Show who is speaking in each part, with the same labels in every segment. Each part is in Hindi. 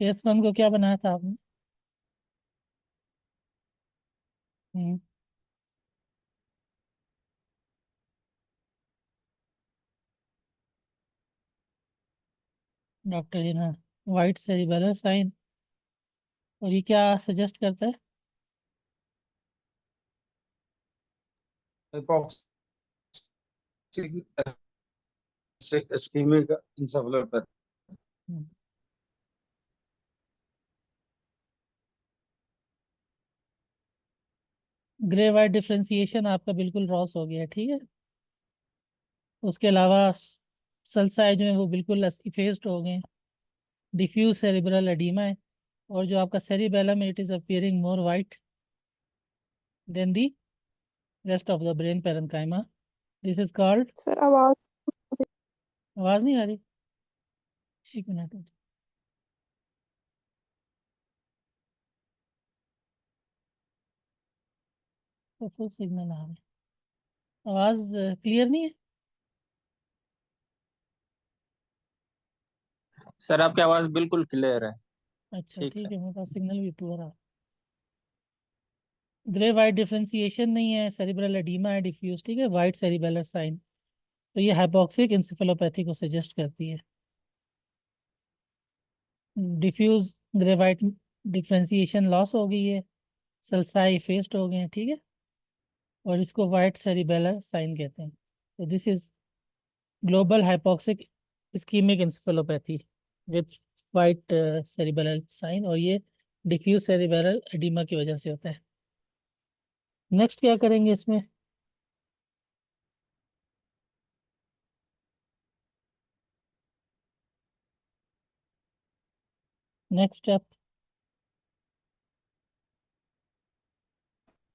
Speaker 1: केस वन को क्या बनाया था आपने? हम्म। डॉक्टर जी ना, वाइट सेरिबेलर साइन। और ये क्या सजेस्ट करता है?
Speaker 2: hypoxic ischemic encephalopathy।
Speaker 1: Grey white differentiation आपका बिल्कुल रॉस हो गया, ठीक है। उसके अलावा सल्साई जो है वो बिल्कुल इफेस्ड हो गए। डिफ्यूज सेरिब्रल एडीमा है। और जो आपका cerebellum, it is appearing more white than the rest of the brain parenchyma. This is called.
Speaker 3: Sir आवाज।
Speaker 1: आवाज नहीं आ रही? एक मिनट। तो फुल सिग्नल आ रहा है। आवाज क्लियर नहीं है?
Speaker 4: सर आपकी आवाज बिल्कुल क्लियर है।
Speaker 1: अच्छा
Speaker 4: ठीक
Speaker 1: ठीक
Speaker 4: है।
Speaker 1: है, मेरे पास सिग्नल भी पूरा रहा। ग्रे वाइट डिफ्रेंसिएशन नहीं है, सेरिब्रल एडीमा है डिफ्यूज, ठीक है, वाइट सेरिबेलर साइन। तो ये हाइपोक्सिक इंसेफेलोपैथी को सजेस्ट करती है। Diffuse grey white differentiation loss हो गई है, सल्साई फेस्ड हो गए हैं, ठीक है। और इसको वाइट सेरिबेलर साइन कहते हैं। तो this is global hypoxic ischaemic encephalopathy with white cerebellar sign. और ये डिफ्यूज सेरिबेलर एडिमा की वजह से होता है। नेक्स्ट क्या करेंगे इसमें? Next step.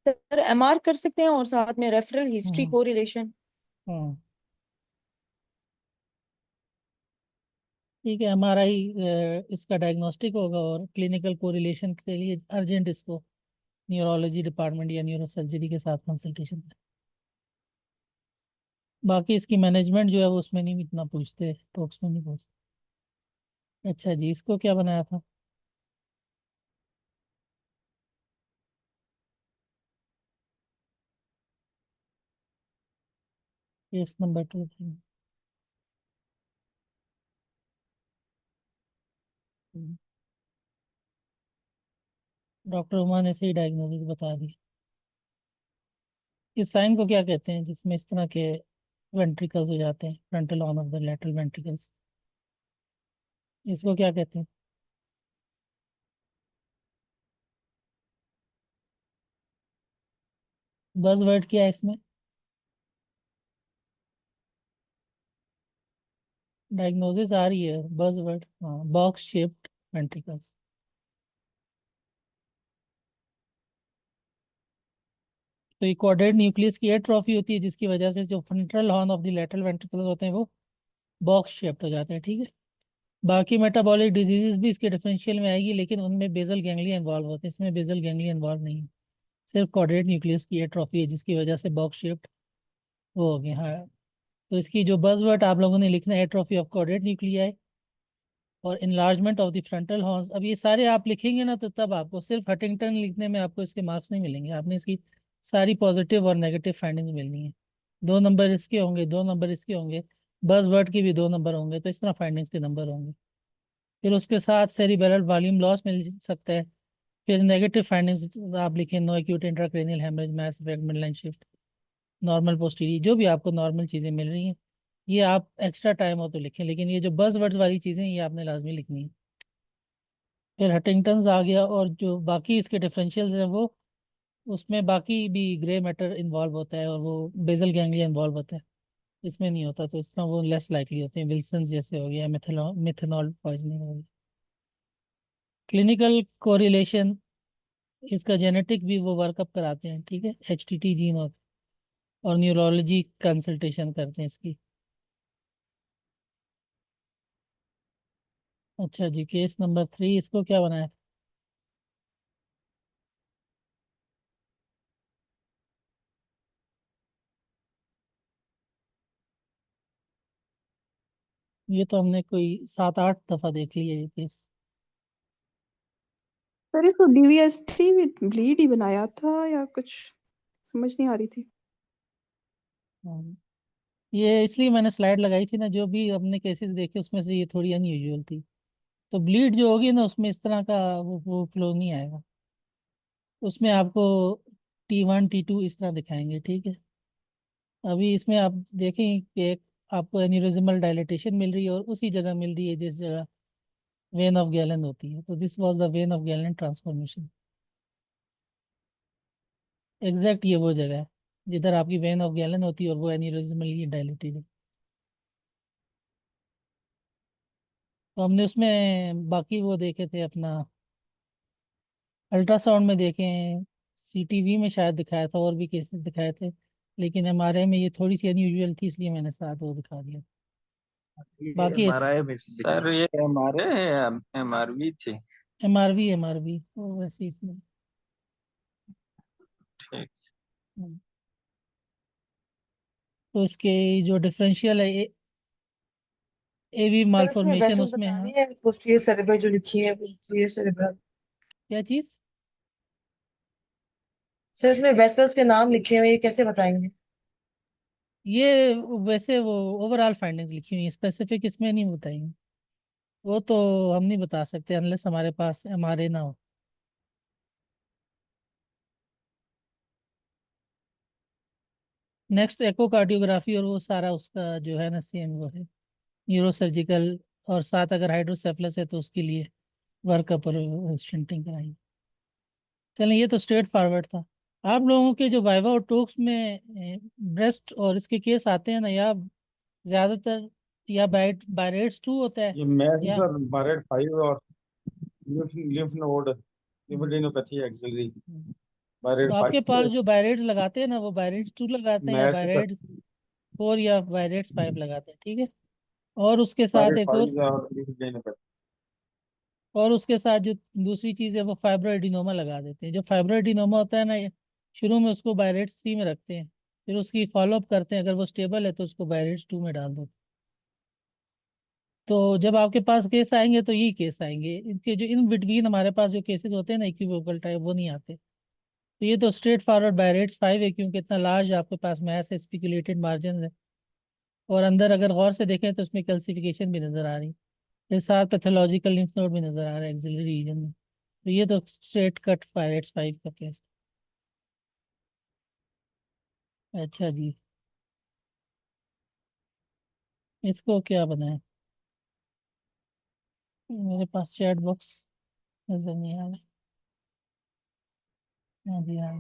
Speaker 3: सर एमआर कर सकते हैं और साथ में रेफरल हिस्ट्री
Speaker 1: हम्म।
Speaker 3: कोरिलेशन।
Speaker 1: हम्म। ठीक है, MRI इसका डायग्नोस्टिक होगा और क्लिनिकल कोरिलेशन के लिए अर्जेंट इसको न्यूरोलॉजी डिपार्टमेंट या न्यूरो सर्जरी के साथ कंसल्टेशन करें। बाकी इसकी मैनेजमेंट जो है वो उसमें नहीं इतना पूछते, टॉक्स में नहीं पूछते। अच्छा जी, इसको क्या बनाया था? Case number 2। डॉक्टर उमा ने सही डायग्नोसिस बता दी। इस साइन को क्या कहते हैं जिसमें इस तरह के वेंट्रिकल्स हो जाते हैं, frontal horn of the lateral ventricles? इसको क्या कहते हैं? बस वर्ड क्या है इसमें? डायग्नोसिस आ रही है, बस वर्ड, हाँ, बॉक्स शेप्ड वेंट्रिकल्स। तो ये क्वाड्रेट न्यूक्लियस की एट्रोफी होती है जिसकी वजह से जो frontal horn of the lateral ventricles होते हैं वो बॉक्स शेप्ड हो जाते हैं, ठीक है। बाकी मेटाबॉलिक डिजीजेस भी इसके डिफरेंशियल में आएगी, लेकिन उनमें बेसल गैंग्लिया इन्वॉल्व होते हैं, इसमें बेसल गैंग्लिया इन्वॉल्व नहीं है। सिर्फ क्वाड्रेट न्यूक्लियस की एट्रोफी है जिसकी वजह से बॉक्स शेप्ड वो हो गए, हाँ। तो इसकी जो बज़वर्ड आप लोगों ने लिखना है, एट्रोफी ऑफ क्वाड्रेट न्यूक्लियाई और enlargement of the frontal horns. अब ये सारे आप लिखेंगे ना तो तब आपको सिर्फ हंटिंगटन लिखने में आपको इसके मार्क्स नहीं मिलेंगे, आपने इसकी सारी पॉजिटिव और नेगेटिव फाइंडिंग्स मिलनी है। 2 नंबर इसके होंगे, 2 नंबर इसके होंगे, बज़वर्ड की भी 2 नंबर होंगे, तो इस तरह फाइंडिंग्स के नंबर होंगे। फिर उसके साथ सेरिबेरल वॉल्यूम लॉस मिल सकता है। फिर नेगेटिव फाइंडिंग्स आप लिखें, no acute intracranial haemorrhage, mass effect, midline shift, normal posterior, जो भी आपको नॉर्मल चीज़ें मिल रही हैं ये आप एक्स्ट्रा टाइम हो तो लिखें, लेकिन ये जो बज़ वर्ड्स वाली चीज़ें ये आपने लाजमी लिखनी है। फिर हटिंगटन्स आ गया, और जो बाकी इसके डिफरेंशियल्स हैं वो उसमें बाकी भी ग्रे मैटर इन्वॉल्व होता है और वो बेसल गैंग्लिया इन्वॉल्व होता है, इसमें नहीं होता, तो इस तरह वो लेस लाइकली होते हैं। विल्सन जैसे हो गया, मिथेनॉल पॉइजनिंग हो गया। क्लिनिकल कोरिलेशन, इसका जेनेटिक भी वो वर्कअप कराते हैं, ठीक है, HTT जीन और न्यूरोलॉजी कंसल्टेशन करते हैं इसकी। अच्छा जी, केस नंबर 3, इसको क्या बनाया था? ये तो हमने कोई 7-8 दफ़ा देख लिया ये केस।
Speaker 5: सर इसको DVS3 विद ब्लीड ही बनाया था या कुछ समझ नहीं आ रही थी।
Speaker 1: ये इसलिए मैंने स्लाइड लगाई थी ना, जो भी हमने केसेस देखे उसमें से ये थोड़ी अनयूजुअल थी। तो ब्लीड जो होगी ना उसमें इस तरह का वो फ्लो नहीं आएगा, उसमें आपको T1 T2 इस तरह दिखाएंगे, ठीक है। अभी इसमें आप देखें कि एक आपको एन्यूरिज्मल डायलिटेशन मिल रही है और उसी जगह मिल रही है जिस जगह वेन ऑफ गैलन होती है। तो this was the when of gallon transformation. Exact ये वो जगह है जिधर आपकी वेन ऑफ गैलन होती है और वो एन्यूरिज्मली डायलिटेड है। तो हमने उसमें बाकी वो देखे थे अपना अल्ट्रासाउंड में देखे हैं, CTV में शायद दिखाया था और भी केसेस दिखाए थे, लेकिन MRI में ये थोड़ी सी अनयूजुअल थी इसलिए मैंने साथ वो दिखा दिया। बाकी
Speaker 2: MRI में
Speaker 4: सर ये हमारे MRV थी।
Speaker 1: MRV वो वैसे ही इसमें।
Speaker 4: ठीक।
Speaker 1: हम्म। तो इसके जो डिफरेंशियल है AV
Speaker 6: सर इसमें
Speaker 1: मालफॉर्मेशन
Speaker 6: वेसल्स
Speaker 1: उसमें है।
Speaker 6: बतानी है पोस्टीरियर सेरेब्रल जो लिखी है पोस्टीरियर सेरेब्रल।
Speaker 1: क्या चीज?
Speaker 6: सर इसमें वेसल्स के नाम लिखे हुए ये कैसे बताएंगे?
Speaker 1: ये वैसे वो ओवरऑल फाइंडिंग्स लिखी हुई है, स्पेसिफिक इसमें नहीं बताएंगे। वो तो हम नहीं बता सकते अनलेस हमारे पास MRA ना हो। नेक्स्ट एकोकार्डियोग्राफी और वो सारा उसका जो है ना सेम वो है न्यूरोसर्जिकल, और साथ अगर हाइड्रोसेफलस है तो उसके लिए वर्कअप और स्टेंटिंग कराएंगे। चलें, ये तो स्ट्रेट फॉरवर्ड था। आप लोगों के जो वाइवा और टोक्स में ब्रेस्ट और इसके केस आते हैं ना, या ज्यादातर या बायरेट्स 2 होता है
Speaker 2: ये मैथ
Speaker 1: या
Speaker 2: सर बारेट 5 और लिम्फ नोड लिम्फेडिनोपैथी एक्सिलरी
Speaker 1: तो
Speaker 2: बारेट
Speaker 1: आपके
Speaker 2: 5
Speaker 1: पास जो बायरेट्स लगाते हैं ना वो बायरेट्स 2 लगाते हैं या
Speaker 2: मैथ सर
Speaker 1: बायरेट्स 4 या बायरेट्स 5 लगाते हैं, ठीक है। और उसके साथ
Speaker 2: बारेट
Speaker 1: एक
Speaker 2: 5 और लिम्फेडिनोपैथी।
Speaker 1: और उसके साथ जो दूसरी चीज़ है वो फाइब्रोएडिनोमा लगा देते हैं। जो फाइब्रोएडिनोमा होता है ना, ये शुरू में उसको बायरेट्स 3 में रखते हैं, फिर उसकी फॉलोअप करते हैं, अगर वो स्टेबल है तो उसको बायरेट्स 2 में डाल देते हैं। तो जब आपके पास केस आएंगे तो यही केस आएंगे, इनके जो इन बिटवीन हमारे पास जो केसेस होते हैं ना इक्विवोकल टाइप, वो नहीं आते। तो ये तो स्ट्रेट फॉरवर्ड बायरेट्स 5 है, क्योंकि इतना लार्ज आपके पास मैस है, स्पिकुलेटेड मार्जिन है, और अंदर अगर गौर से देखें तो उसमें कैल्सिफिकेशन भी नजर आ रही है, फिर साथ पैथोलॉजिकल लिम्फ नोड भी नजर आ रहा है एक्सिलरी रीजन में। तो ये तो स्ट्रेट कट बायरेट्स 5 का केस था। अच्छा जी, इसको क्या बनाए? मेरे पास चैट बॉक्स नजर नहीं आ रहा। हाँ जी, हाँ।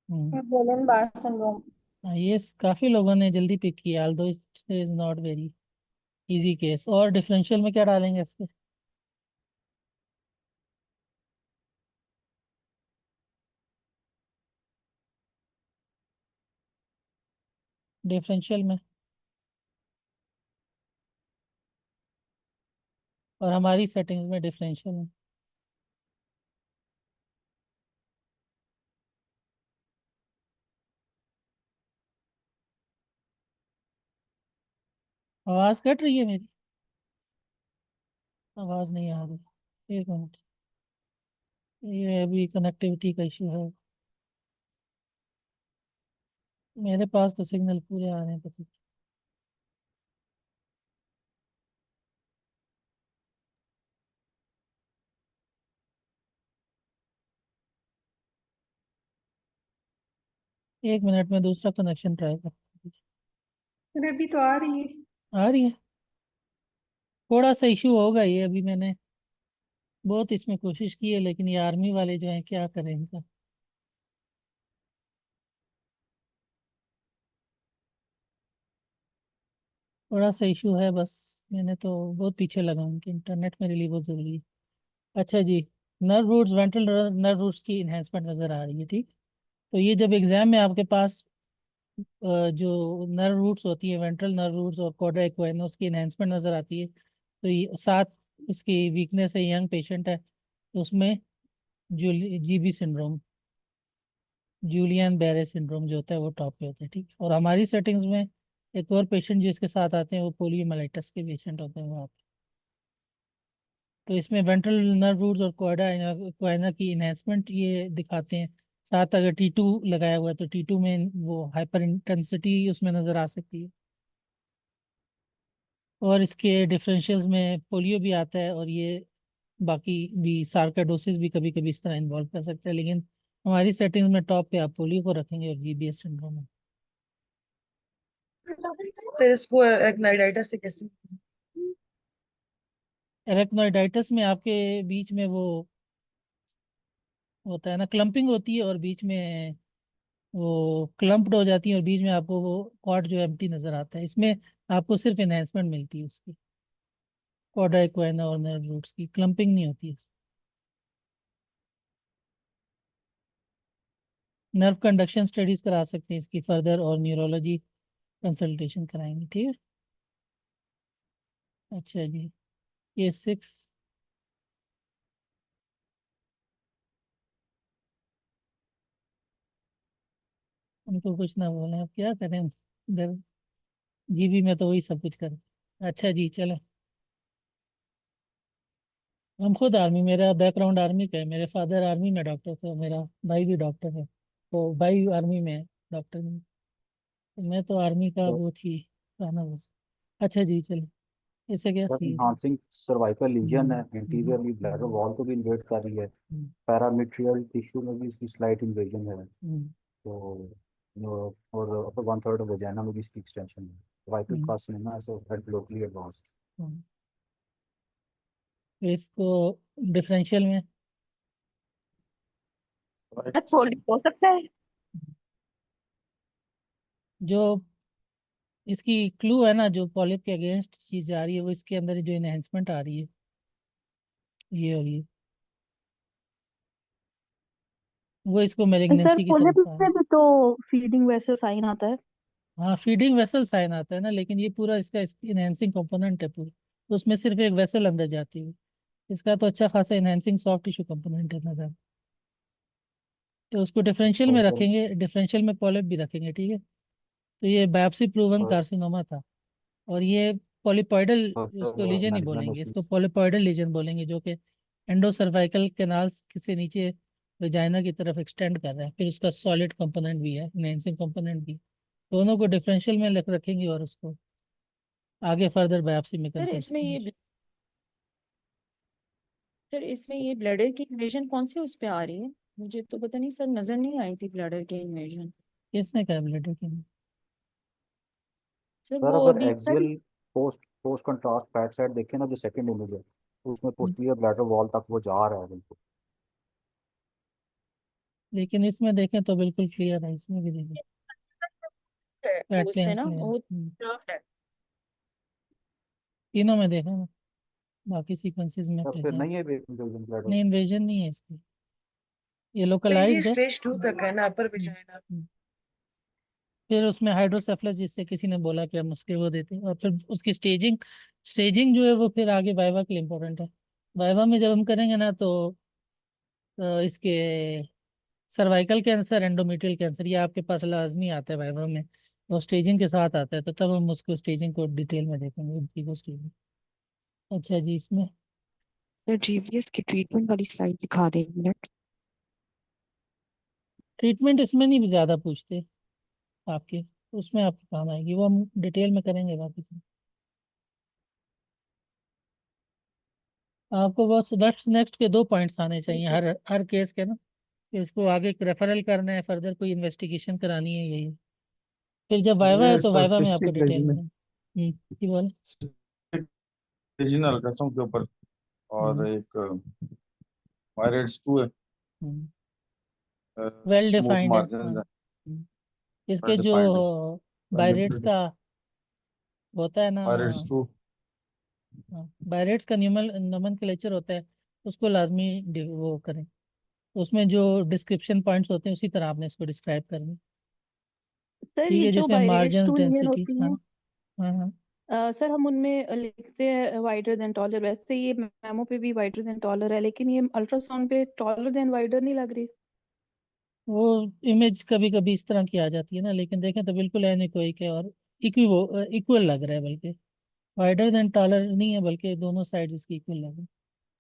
Speaker 1: हम्म।
Speaker 3: गुलन बार सिंड्रोम।
Speaker 1: हाँ, ये काफी लोगों ने जल्दी पिक किया, although it is not very easy case. और डिफरेंशियल में क्या डालेंगे इसके? डिफरेंशियल में और हमारी सेटिंग्स में डिफरेंशियल में आवाज कट रही है मेरी? आवाज नहीं आ रही, एक मिनट। ये अभी कनेक्टिविटी का इशू है। मेरे पास तो सिग्नल पूरे आ रहे हैं, पता नहीं। एक मिनट में दूसरा कनेक्शन ट्राई कर।
Speaker 5: अरे अभी तो आ रही है।
Speaker 1: आ रही है? थोड़ा सा इशू होगा ये, अभी मैंने बहुत इसमें कोशिश की है, लेकिन ये आर्मी वाले जो हैं क्या करें इनका। थोड़ा सा इशू है बस। मैंने तो बहुत पीछे लगा हूँ कि इंटरनेट मेरे लिए बहुत ज़रूरी है। अच्छा जी, nerve roots, ventral nerve roots की इन्हेंसमेंट नज़र आ रही है, ठीक। तो ये जब एग्जाम में आपके पास जो नर्व रूट्स होती है, वेंट्रल नर्व रूट्स और कॉर्डा इक्वाइनोस की इन्हेंसमेंट नज़र आती है, तो ये साथ इसकी वीकनेस है, यंग पेशेंट है, तो उसमें GB सिंड्रोम, जूलियन बेरे सिंड्रोम जो होता है वो टॉप पे होता है, ठीक। और हमारी सेटिंग्स में एक और पेशेंट जिसके साथ आते हैं वो पोलियोमाइलिटिस के पेशेंट होते हैं, वो आते तो इसमें वेंट्रल नर्व रूट्स और क्वाइना की इन्हेंसमेंट ये दिखाते हैं। साथ अगर T2 लगाया हुआ है तो T2 में वो हाइपर इंटेंसिटी उसमें नज़र आ सकती है। और इसके डिफरेंशियल्स में पोलियो भी आता है, और ये बाकी भी सार्काइडोसिस भी कभी कभी इस तरह इन्वॉल्व कर सकता है, लेकिन हमारी सेटिंग्स में टॉप पे आप पोलियो को रखेंगे और GBS सिंड्रोम।
Speaker 6: फिर इसको एराक्नोइडाइटिस से कैसे?
Speaker 1: एरेक्नोइडाइटिस में आपके बीच में वो होता है ना, क्लम्पिंग होती है, और बीच में वो क्लम्प्ड हो जाती है, और बीच में आपको वो कॉर्ड जो एम्प्टी नजर आता है। इसमें आपको सिर्फ एनहेंसमेंट मिलती है उसकी, कॉर्डा इक्वाइना और नर्व रूट्स की, क्लम्पिंग नहीं होती है। नर्व कंडक्शन स्टडीज करा सकते हैं इसकी फर्दर, और न्यूरोलॉजी कंसल्टेशन कराएंगे, ठीक है। अच्छा जी, ये 6 उनको कुछ ना बोले, अब क्या करें इधर, जीबी में तो वही सब कुछ करें। अच्छा जी, चलो। हम खुद आर्मी, मेरा बैकग्राउंड आर्मी का है, मेरे फादर आर्मी में डॉक्टर थे, मेरा भाई भी डॉक्टर है, तो भाई आर्मी में है, डॉक्टर में। तो मैं तो आर्मी का
Speaker 7: So
Speaker 1: वो थी, कहना बस। अच्छा जी, चलो, इसे क्या
Speaker 7: that
Speaker 1: सी है।
Speaker 7: enhancing cervical lesion है,
Speaker 1: हम्म,
Speaker 7: anteriorly bladder wall को भी इन्वेट कर रही है,
Speaker 1: हम्म,
Speaker 7: पैरामीट्रियल टिश्यू में भी इसकी स्लाइट इन्वेजन है।
Speaker 1: हम्म,
Speaker 7: तो और अपर वन थर्ड वजाना में भी इसकी एक्सटेंशन है। Cervical
Speaker 1: hmm,
Speaker 7: carcinoma is head locally advanced।
Speaker 1: हम्म। तो इसको डिफरेंशियल में
Speaker 3: अच्छा हो सकता है।
Speaker 1: जो इसकी क्लू है ना, जो पॉलिप के अगेंस्ट चीज आ रही है, वो इसके अंदर जो इनहेंसमेंट आ रही है, ये और ये, वो इसको
Speaker 5: सर
Speaker 1: मेलिग्नेंसी की
Speaker 5: पोलिप
Speaker 1: तरफ आ रही
Speaker 5: में
Speaker 1: है।
Speaker 5: भी तो फीडिंग वैसे साइन आता है।
Speaker 1: हाँ, फीडिंग वेसल साइन आता है ना, लेकिन ये पूरा इसका इनहेंसिंग कंपोनेंट है पूरा, तो उसमें सिर्फ एक वेसल अंदर जाती है। इसका तो अच्छा खासा इनहेंसिंग सॉफ्ट टिश्यू कंपोनेंट है नजर। तो उसको डिफरेंशियल में
Speaker 7: तो सर
Speaker 1: रखेंगे, डिफरेंशियल में पॉलिप भी रखेंगे, ठीक है। तो ये बायोप्सी प्रूवन कार्सिनोमा था, और ये पॉलीपॉइडल, उसको लीजन ही
Speaker 7: मैनेजमेंट
Speaker 1: बोलेंगे, इसको
Speaker 7: उसकी
Speaker 1: पॉलीपॉइडल लीजन बोलेंगे, जो कि एंडोसर्वाइकल कैनाल्स से नीचे वेजाइना की तरफ एक्सटेंड कर रहा है। फिर उसका सॉलिड कंपोनेंट भी है, इनहेंसिंग कंपोनेंट भी। दोनों को डिफरेंशियल में रखेंगे, और उसको आगे फर्दर बायोप्सी में
Speaker 3: सर
Speaker 1: करके
Speaker 3: इसमें
Speaker 1: उसको।
Speaker 3: ये सर इसमें ये ब्लैडर की इन्वेजन कौन से उस पे आ रही है? मुझे तो पता नहीं सर, नजर नहीं आई थी ब्लैडर की इन्वेजन।
Speaker 1: किसने कहा ब्लड की?
Speaker 3: सर
Speaker 7: सर
Speaker 3: वो
Speaker 7: अगर
Speaker 3: अभी
Speaker 7: axial post post contrast back side देखें ना, जो सेकंड इमेज है, तो उसमें पोस्टीरियर ब्लैडर वॉल तक वो जा रहा है बिल्कुल।
Speaker 1: लेकिन इसमें देखें तो बिल्कुल क्लियर है, इसमें भी देखें फ्लैट
Speaker 3: उससे
Speaker 1: प्लेन्स
Speaker 3: ना
Speaker 1: क्लियर है।
Speaker 3: वो curved है।
Speaker 1: तीनों में देखा ना, बाकी सीक्वेंसेस में
Speaker 7: तब फिर
Speaker 1: प्रेजेंट।
Speaker 7: नहीं है ब्लैडर।
Speaker 1: नहीं, इन्वेजन नहीं है इसकी, ये
Speaker 6: नहीं ये
Speaker 1: लोकलाइज्ड है।
Speaker 6: स्टेज 2 तक है ना, अपर
Speaker 1: हम्म,
Speaker 6: विजाइना।
Speaker 1: हम्म। फिर उसमें हाइड्रोसेफलस, जिससे किसी ने बोला कि हम उसके वो देते हैं, और फिर उसकी स्टेजिंग, स्टेजिंग जो है वो फिर आगे वाइवा के लिए इम्पोर्टेंट है। वाइवा में जब हम करेंगे ना, तो इसके सर्वाइकल कैंसर, एंडोमेट्रियल कैंसर, ये आपके पास लाजमी आता है वाइवा में, और स्टेजिंग के साथ आता है, तो तब हम उसको स्टेजिंग को डिटेल में देखेंगे, उनकी को स्टेजिंग। अच्छा जी, इसमें
Speaker 8: सर जीपीएस की ट्रीटमेंट वाली स्लाइड दिखा दें एक मिनट।
Speaker 1: ट्रीटमेंट इसमें नहीं ज़्यादा पूछते आपके, उसमें आपके काम आएगी, वो हम डिटेल में करेंगे बाकी चीज़। आपको बस बस नेक्स्ट के 2 पॉइंट्स आने चाहिए
Speaker 3: ठीक है
Speaker 1: हर
Speaker 3: सर।
Speaker 1: हर केस के ना, कि उसको आगे रेफरल करना है, फर्दर कोई इन्वेस्टिगेशन करानी है, यही। फिर जब वाइवा है
Speaker 2: ये
Speaker 1: तो वाइवा में आपको
Speaker 2: सिस्टिक
Speaker 1: डिटेल में की बोले।
Speaker 2: रीजनल कसम के ऊपर, और
Speaker 1: हम्म,
Speaker 2: एक वायरेट्स 2 है,
Speaker 1: हम्म, वेल
Speaker 2: स्मूथ
Speaker 1: डिफाइंड है, हाँ।
Speaker 2: मार्जिन है, वेल
Speaker 1: इसके जो
Speaker 2: डिफाइंड है।
Speaker 1: बायरेट्स का होता है ना,
Speaker 2: वायरेट्स 2
Speaker 1: बायरेट्स का नोमेनक्लेचर होता है, उसको लाजमी वो करें, उसमें जो डिस्क्रिप्शन पॉइंट्स होते हैं उसी तरह आपने इसको डिस्क्राइब करना है,
Speaker 5: सर
Speaker 1: ठीक
Speaker 5: ये
Speaker 1: है,
Speaker 5: जो
Speaker 1: जिसमें
Speaker 5: बायरेट्स
Speaker 1: मार्जिन्स,
Speaker 5: टू लीनियर
Speaker 1: डेंसिटी,
Speaker 5: होती
Speaker 1: हाँ।
Speaker 5: हैं,
Speaker 1: हाँ, हाँ।
Speaker 5: सर हम उनमें लिखते हैं वाइडर देन टॉलर, वैसे ये मेमो पे भी वाइडर देन टॉलर है, लेकिन ये अल्ट्रासाउंड पे टॉलर देन वाइडर नहीं लग रही।
Speaker 1: वो इमेज कभी कभी इस तरह की आ जाती है ना, लेकिन देखें तो बिल्कुल एनिकोइक है, और इक्वल लग रहा है, बल्कि वाइडर देन टॉलर नहीं है, बल्कि दोनों साइड इसकी इक्वल लग रही है।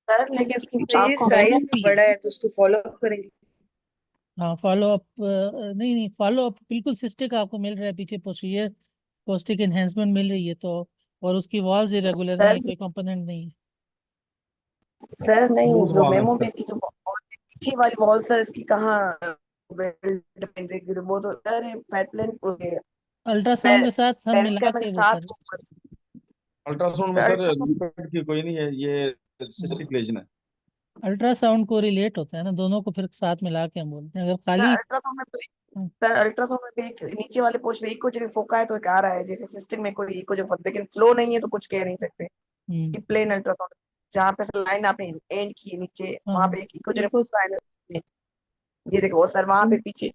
Speaker 6: सर लेकिन इसकी
Speaker 8: कुछ
Speaker 6: ये
Speaker 8: आपको
Speaker 6: साइज
Speaker 8: follow-up
Speaker 6: भी
Speaker 8: भी है?
Speaker 6: बड़ा है तो उसको फॉलो अप करेंगे।
Speaker 1: हाँ फॉलो अप, नहीं नहीं फॉलो अप बिल्कुल सिस्टिक आपको मिल रहा है, पीछे पोस्टीरियर कोस्टिक एनहेंसमेंट मिल रही है तो, और उसकी वॉल्स इरेगुलर नहीं है,
Speaker 6: सर
Speaker 1: कोई कंपोनेंट नहीं है।
Speaker 6: सर नहीं,
Speaker 2: लूज
Speaker 6: जो
Speaker 2: वॉल है
Speaker 6: मेमो
Speaker 2: इसका।
Speaker 6: पे इसकी जो पीछे वाली वॉल सर इसकी कहाँ वो तो सर पैटर्न
Speaker 1: अल्ट्रासाउंड के साथ हम मिला
Speaker 6: के
Speaker 1: के वो
Speaker 6: साथ
Speaker 1: कर,
Speaker 2: अल्ट्रासाउंड में सर
Speaker 6: अल्ट्रासाउंड
Speaker 2: लिपिड की कोई नहीं है, ये सिस्टिक लेजन है।
Speaker 1: अल्ट्रासाउंड को रिलेट होता है ना दोनों को, फिर साथ मिला के हम बोलते हैं। अगर खाली
Speaker 6: अल्ट्रासाउंड में
Speaker 1: हम्म,
Speaker 6: सर अल्ट्रासाउंड में भी एक नीचे वाले पोस्ट में इको जो फोका है तो एक आ रहा है जैसे सिस्टम में कोई इको जो, लेकिन फ्लो नहीं है तो कुछ कह नहीं सकते
Speaker 1: हम्म,
Speaker 6: कि प्लेन अल्ट्रासाउंड जहाँ पे लाइन आपने एंड की है नीचे वहां
Speaker 1: हाँ
Speaker 6: पे एक इको जो
Speaker 5: इको
Speaker 6: फोका है ना, ये देखो वो सर वहां पे पीछे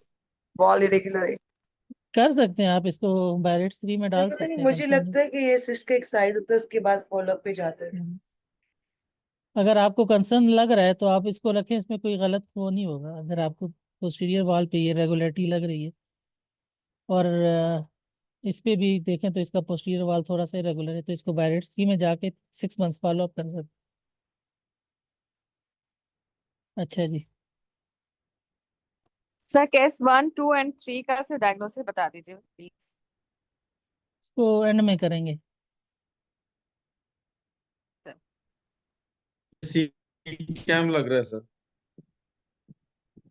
Speaker 6: वॉल इरेगुलर है।
Speaker 1: कर सकते हैं आप इसको बैरेट 3 में
Speaker 6: सर
Speaker 1: डाल
Speaker 6: पता नहीं,
Speaker 1: सकते हैं
Speaker 6: मुझे
Speaker 1: कंसर्न।
Speaker 6: लगता है कि ये सिस्क का एक साइज होता है उसके बाद फॉलो अप पे जाता है।
Speaker 1: अगर आपको कंसर्न लग रहा है तो आप इसको रखें, इसमें कोई गलत वो नहीं होगा। अगर आपको पोस्टीरियर वॉल पे ये रेगुलरिटी लग रही है और इस पे भी देखें तो इसका पोस्टीरियर वॉल थोड़ा सा इरेगुलर है, तो इसको बैरेट 3 में जाके 6 मंथ्स फॉलो अप कर सकते हैं। अच्छा जी,
Speaker 9: सर केस 1, 2 एंड 3 का सिर्फ डायग्नोसिस बता दीजिए प्लीज।
Speaker 1: इसको एंड में करेंगे।
Speaker 2: सी कैम लग रहा है सर।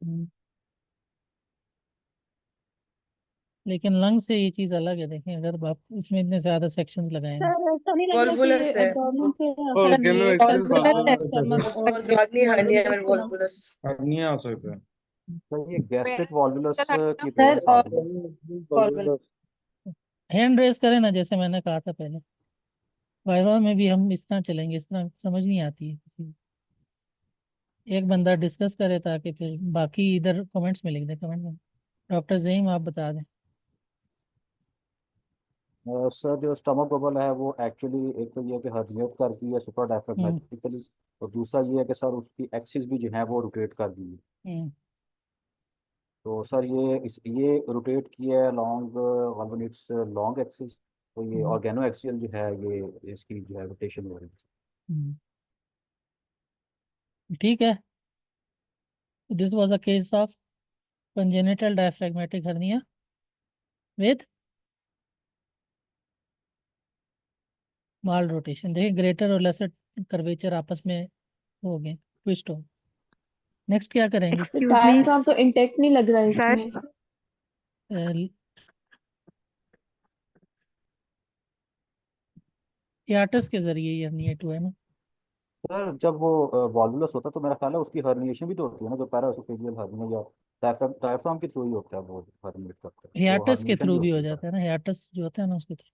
Speaker 1: हम्म, लेकिन लंग से ये चीज़ अलग है। देखें अगर आप इसमें इतने ज़्यादा सेक्शंस लगाए हैं
Speaker 5: सर ऐसा नहीं लग रहा कि
Speaker 6: वॉल्वुलस है
Speaker 5: एब्डोमेन से
Speaker 2: और
Speaker 5: असर
Speaker 2: कैमरा
Speaker 5: ये
Speaker 2: एक्सेल
Speaker 6: और गागनी हर्निया में वॉल्वुलस।
Speaker 2: हर्निया हो सकता है।
Speaker 7: तो ये गैस्ट्रिक वॉल्वुलस की
Speaker 8: सर
Speaker 7: अपेयरेंस आ
Speaker 8: और
Speaker 7: रही है।
Speaker 1: हैंड रेस करें ना, जैसे मैंने कहा था पहले। वाइवा में भी हम इस तरह चलेंगे, इस तरह समझ नहीं आती है किसी को। एक बंदा डिस्कस करे ताकि फिर बाकी इधर कमेंट्स में लिख दे, कमेंट में। डॉक्टर जहीम आप बता दें।
Speaker 7: सर जो स्टमक बबल है वो एक्चुअली एक तो ये है कि हर्निएट कर दी है सुपर
Speaker 1: हम्म
Speaker 7: डायफ्राग्मेटिकली, और दूसरा ये है कि सर उसकी एक्सिस भी जो है वो रोटेट कर दी है।
Speaker 1: हम्म
Speaker 7: तो सर ये रोटेट किया है long one it's long axis, तो ये
Speaker 1: हम्म
Speaker 7: ऑर्गेनो एक्सियल जो है ये इसकी जो है रोटेशन हो रही है।
Speaker 1: हम्म, ठीक है। This was a case of congenital diaphragmatic hernia with mall rotation. देखिए ग्रेटर और लेसर कर्वेचर आपस में हो गए, ट्विस्ट हो। नेक्स्ट क्या करेंगे?
Speaker 5: तो डायफ्राम तो इंटेक्ट नहीं लग रहा है
Speaker 8: सर
Speaker 5: इसमें।
Speaker 1: याटस के जरिए ये हर्निएट हुआ है ना।
Speaker 7: सर जब वो वॉल्वुलस होता है तो मेरा ख्याल है उसकी हर्निएशन भी तो होती है ना, जो पैराएसोफेजियल हर्निया या डायफ्राम के थ्रू ही होता है वो हर्निएट करता है, तो
Speaker 1: याटस के
Speaker 7: हर्निएशन भी
Speaker 1: थ्रू भी
Speaker 7: होती
Speaker 1: हो
Speaker 7: है
Speaker 1: जाता है ना, याटस जो होता है ना उसके थ्रू।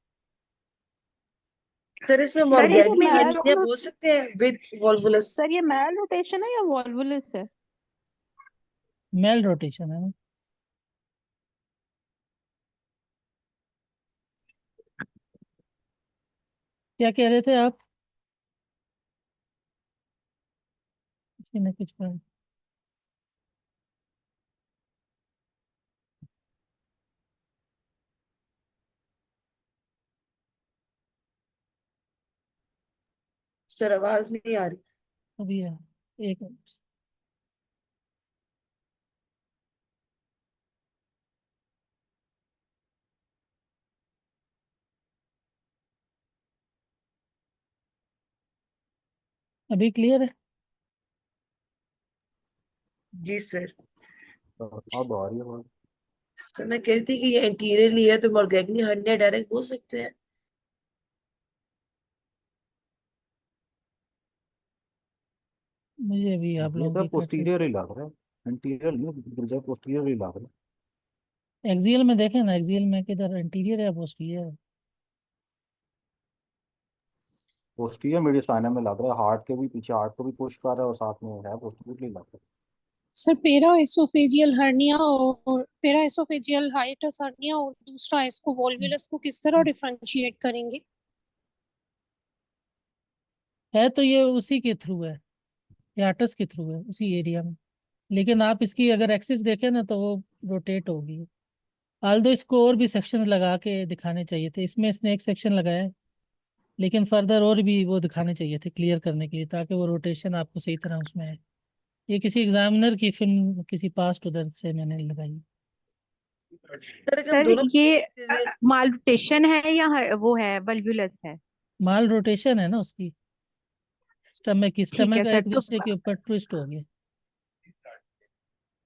Speaker 6: सर इसमें
Speaker 5: सर ये
Speaker 6: मॉर्गेगनी
Speaker 5: मैल
Speaker 6: हर्निया बोल सकते हैं विद वॉल्वुलस।
Speaker 5: सर ये मैल रोटेशन है या वॉल्वुलस है?
Speaker 1: मेल रोटेशन है ना। क्या कह रहे थे आप? किसी ने कुछ कहा?
Speaker 6: सर आवाज नहीं आ रही।
Speaker 1: अभी है, एक मिनट। अभी क्लियर है?
Speaker 6: जी सर।
Speaker 7: अब आ रही है आवाज़।
Speaker 6: सर मैं कह रही थी कि ये इंटीरियरली है तो मॉर्गेगनी हर्निया डायरेक्ट बोल सकते हैं।
Speaker 1: मुझे भी आप
Speaker 7: ये
Speaker 1: लोगों
Speaker 7: सर
Speaker 1: की तरफ
Speaker 7: पोस्टीरियर ही लग रहा है, इंटीरियर नहीं, पोस्टीरियर ही लग रहा है।
Speaker 1: एक्सियल में देखें ना, एक्सियल में किधर इंटीरियर या पोस्टीरियर है?
Speaker 7: पोस्टीरियर मीडियस्टाइनम में लग रहा है, हार्ट के भी पीछे हार्ट को भी पुश कर रहा है और साथ में है पोस्टीरियर लग रहा
Speaker 10: सर पेरा एसोफेजियल हर्निया और पेरा एसोफेजियल हाइटस हर्निया और दूसरा इसको वॉल्वुलस को किस तरह डिफरेंशिएट करेंगे?
Speaker 1: है तो ये उसी के थ्रू है, याटस के थ्रू है उसी एरिया में। लेकिन आप इसकी अगर एक्सिस देखें ना तो वो रोटेट होगी। आल्दो इसको और भी सेक्शंस लगा के दिखाने चाहिए थे, इसमें इसने एक सेक्शन लगाया है लेकिन फर्दर और भी वो दिखाने चाहिए थे क्लियर करने के लिए, ताकि वो रोटेशन आपको सही तरह उसमें है। ये किसी एग्जामिनर की फिल्म किसी पास्ट उधर से मैंने लगाई।
Speaker 6: सर अगर हम
Speaker 8: सर
Speaker 6: दोनों
Speaker 8: ये माल रोटेशन है या वो है वल्वुलस है?
Speaker 1: माल रोटेशन है ना उसकी, स्टमक की,
Speaker 8: ठीक है
Speaker 1: स्टमक
Speaker 8: सर,
Speaker 1: एक
Speaker 8: तो
Speaker 1: दूसरे के ऊपर ट्विस्ट हो गए।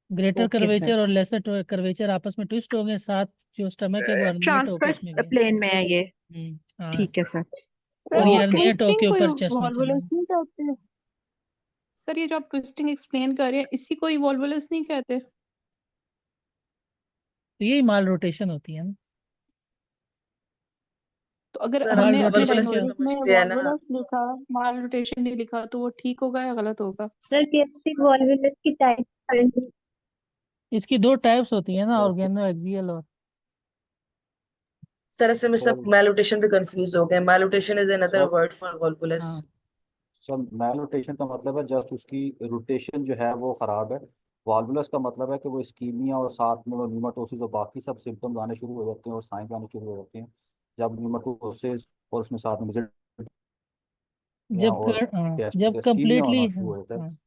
Speaker 1: Greater
Speaker 8: okay sir.
Speaker 1: कर्वेचर और लेसर कर्वेचर आपस में ट्विस्ट हो गए, साथ जो स्टमक है वो अर्निएट होकर
Speaker 8: ट्रांसवर्स
Speaker 1: उसमें गया।
Speaker 8: प्लेन में है ये।
Speaker 1: हाँ।
Speaker 8: ठीक है सर।
Speaker 1: और ये
Speaker 5: सर
Speaker 8: ओके।
Speaker 1: अर्निएट होके
Speaker 5: ट्विस्टिंग कोई
Speaker 1: ऊपर चेस्ट में चला
Speaker 5: वॉल्वुलस
Speaker 1: गया।
Speaker 5: नहीं कहते? सर ये जो आप ट्विस्टिंग एक्सप्लेन कर रहे हैं इसी को वॉल्वुलस नहीं कहते?
Speaker 1: तो यही माल रोटेशन होती है ना।
Speaker 5: तो अगर
Speaker 6: सर
Speaker 1: माल
Speaker 5: हमने अपने
Speaker 1: रोटेशन
Speaker 6: वल्वुलस
Speaker 1: क्या?
Speaker 6: तो
Speaker 5: डायग्नोसिस में
Speaker 6: समझते हैं ना।
Speaker 5: वॉल्वुलस लिखा, माल रोटेशन नहीं लिखा, तो वो ठीक होगा या गलत होगा?
Speaker 11: सर गेस्ट्रिक वॉल्वुलस की टाइप
Speaker 1: इसकी दो टाइप्स होती है ना, ऑर्गेनो एक्सियल और
Speaker 6: सर ऐसे में सब
Speaker 7: सर
Speaker 6: मैलुटेशन पे कंफ्यूज हो गए। Malrotation is another
Speaker 7: sir
Speaker 6: word for volvulus.
Speaker 1: हाँ।
Speaker 7: सर मैल रोटेशन का मतलब है जस्ट उसकी रोटेशन जो है वो खराब है। वाल्वुलस का मतलब है कि वो इस्कीमिया और साथ में वो न्यूमाटोसिस और बाकी सब सिम्टम्स आने शुरू हो जाते हैं और साइंस आने शुरू हो जाते हैं जब न्यूमाटोसिस और उसमें साथ में और
Speaker 1: जब
Speaker 7: इस्कीमिया
Speaker 1: कंप्लीटली
Speaker 7: होना शुरू हो जाता है।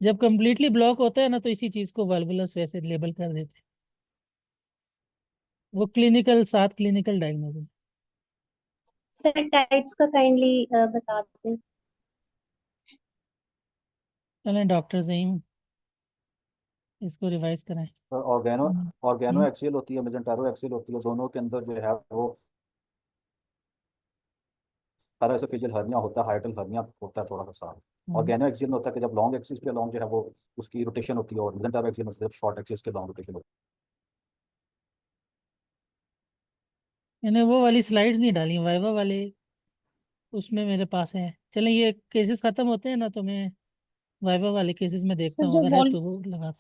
Speaker 1: जब कंप्लीटली ब्लॉक होता है ना, तो इसी चीज को वाल्वुलस वैसे लेबल कर देते हैं। वो क्लिनिकल, साथ क्लिनिकल डायग्नोसिस।
Speaker 11: सर टाइप्स का काइंडली बता दें।
Speaker 1: चलें डॉक्टर ज़हीम, इसको रिवाइज कराएं।
Speaker 7: ऑर्गेनो ऑर्गेनो
Speaker 1: हम्म।
Speaker 7: एक्सियल होती है, मेजेंटेरो एक्सियल होती है, दोनों के अंदर जो है वो पैराएसोफेजियल हर्निया होता है, हाइड्रल हर्निया होता है थोड़ा सा साथ। ऑर्गेनो एक्सियल में होता है कि जब लॉन्ग एक्सिस के लॉन्ग जो है वो उसकी रोटेशन होती है, और मेजेंटेरो एक्सियल में जब शॉर्ट एक्सिस के लॉन्ग रोटेशन होती
Speaker 1: मैंने वो वाली स्लाइड्स नहीं डाली, वाइवा वाले उसमें मेरे पास है। चलें ये केसेस खत्म होते हैं ना, तो मैं वाइवा वाले केसेस में देखता
Speaker 10: सर
Speaker 1: हूँ,
Speaker 10: जो
Speaker 1: अगर है
Speaker 10: वॉल
Speaker 1: तो वो लगाता हूँ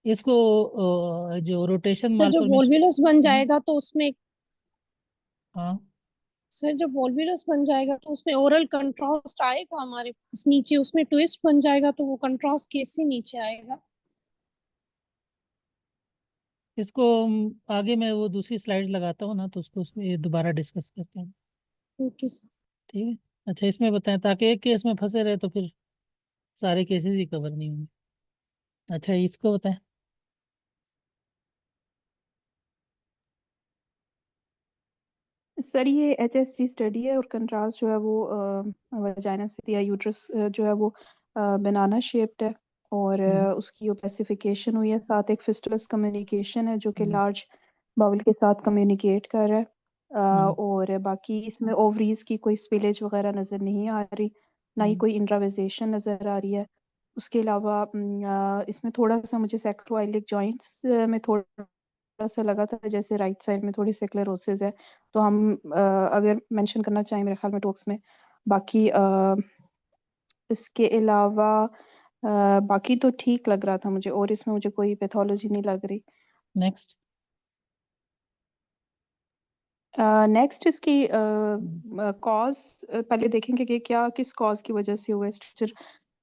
Speaker 1: इसको। जो रोटेशन
Speaker 10: सर
Speaker 1: माल
Speaker 10: जो वॉल्वुलस बन
Speaker 1: फॉर्मेशन।
Speaker 10: जाएगा तो उसमें
Speaker 1: हाँ।
Speaker 10: सर जब वॉल्वुलस बन जाएगा तो उसमें ओरल कंट्रास्ट आएगा हमारे पास नीचे, उसमें ट्विस्ट बन जाएगा तो वो कंट्रास्ट कैसे नीचे आएगा?
Speaker 1: इसको आगे मैं वो दूसरी स्लाइड लगाता हूँ ना, तो उसको उसमें दोबारा डिस्कस करते हैं।
Speaker 10: Okay sir.
Speaker 1: ठीक है। अच्छा इसमें बताएं, ताकि एक केस में फंसे रहे तो फिर सारे केसेस ही कवर नहीं होंगे। अच्छा इसको बताएं।
Speaker 5: सर ये HSG स्टडी है और कंट्रास्ट जो है वो वजाइना से या यूट्रस जो है वो बनाना शेप्ड है, और उसकी ओपेसिफिकेशन हुई है, साथ एक फिस्टुलस कम्युनिकेशन है जो कि लार्ज बाउल के साथ कम्युनिकेट कर रहा है, और बाकी इसमें ओवरीज की कोई स्पिलेज वगैरह नज़र नहीं आ रही, ना ही कोई इंट्रावेजेशन नज़र आ रही है। उसके अलावा इसमें थोड़ा सा मुझे सैक्रोइलिक जॉइंट्स में थोड़ा सा लगा था जैसे राइट साइड में थोड़ी स्क्लेरोसिस है, तो हम अगर मेंशन करना चाहें मेरे ख्याल में टॉक्स में। बाकी इसके अलावा बाकी तो ठीक लग रहा था मुझे, और इसमें मुझे कोई पैथोलॉजी नहीं लग रही।
Speaker 1: नेक्स्ट।
Speaker 5: नेक्स्ट इसकी कॉज पहले देखेंगे कि क्या किस कॉज की वजह से हुआ है स्ट्रक्चर,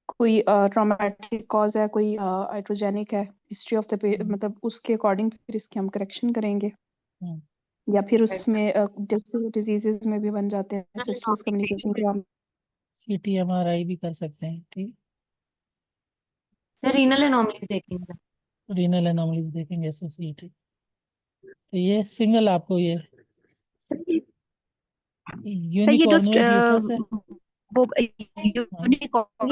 Speaker 5: कोई ट्रॉमेटिक कॉज है, कोई हाइड्रोजेनिक है, हिस्ट्री ऑफ द मतलब उसके अकॉर्डिंग फिर इसकी हम करेक्शन करेंगे, या फिर उसमें जैसे डिजीजेस में भी बन जाते हैं सिस्टर्स कम्युनिकेशन के हम
Speaker 1: CT MRI भी कर सकते हैं। ठीक।
Speaker 11: सर रीनल एनोमलीज देखेंगे सर।
Speaker 1: रीनल एनोमलीज देखेंगे एसोसिएटेड। तो ये सिंगल आपको ये
Speaker 8: सर ये
Speaker 1: यूनिकॉर्नुएट यूट्रस है।
Speaker 8: वो
Speaker 11: ये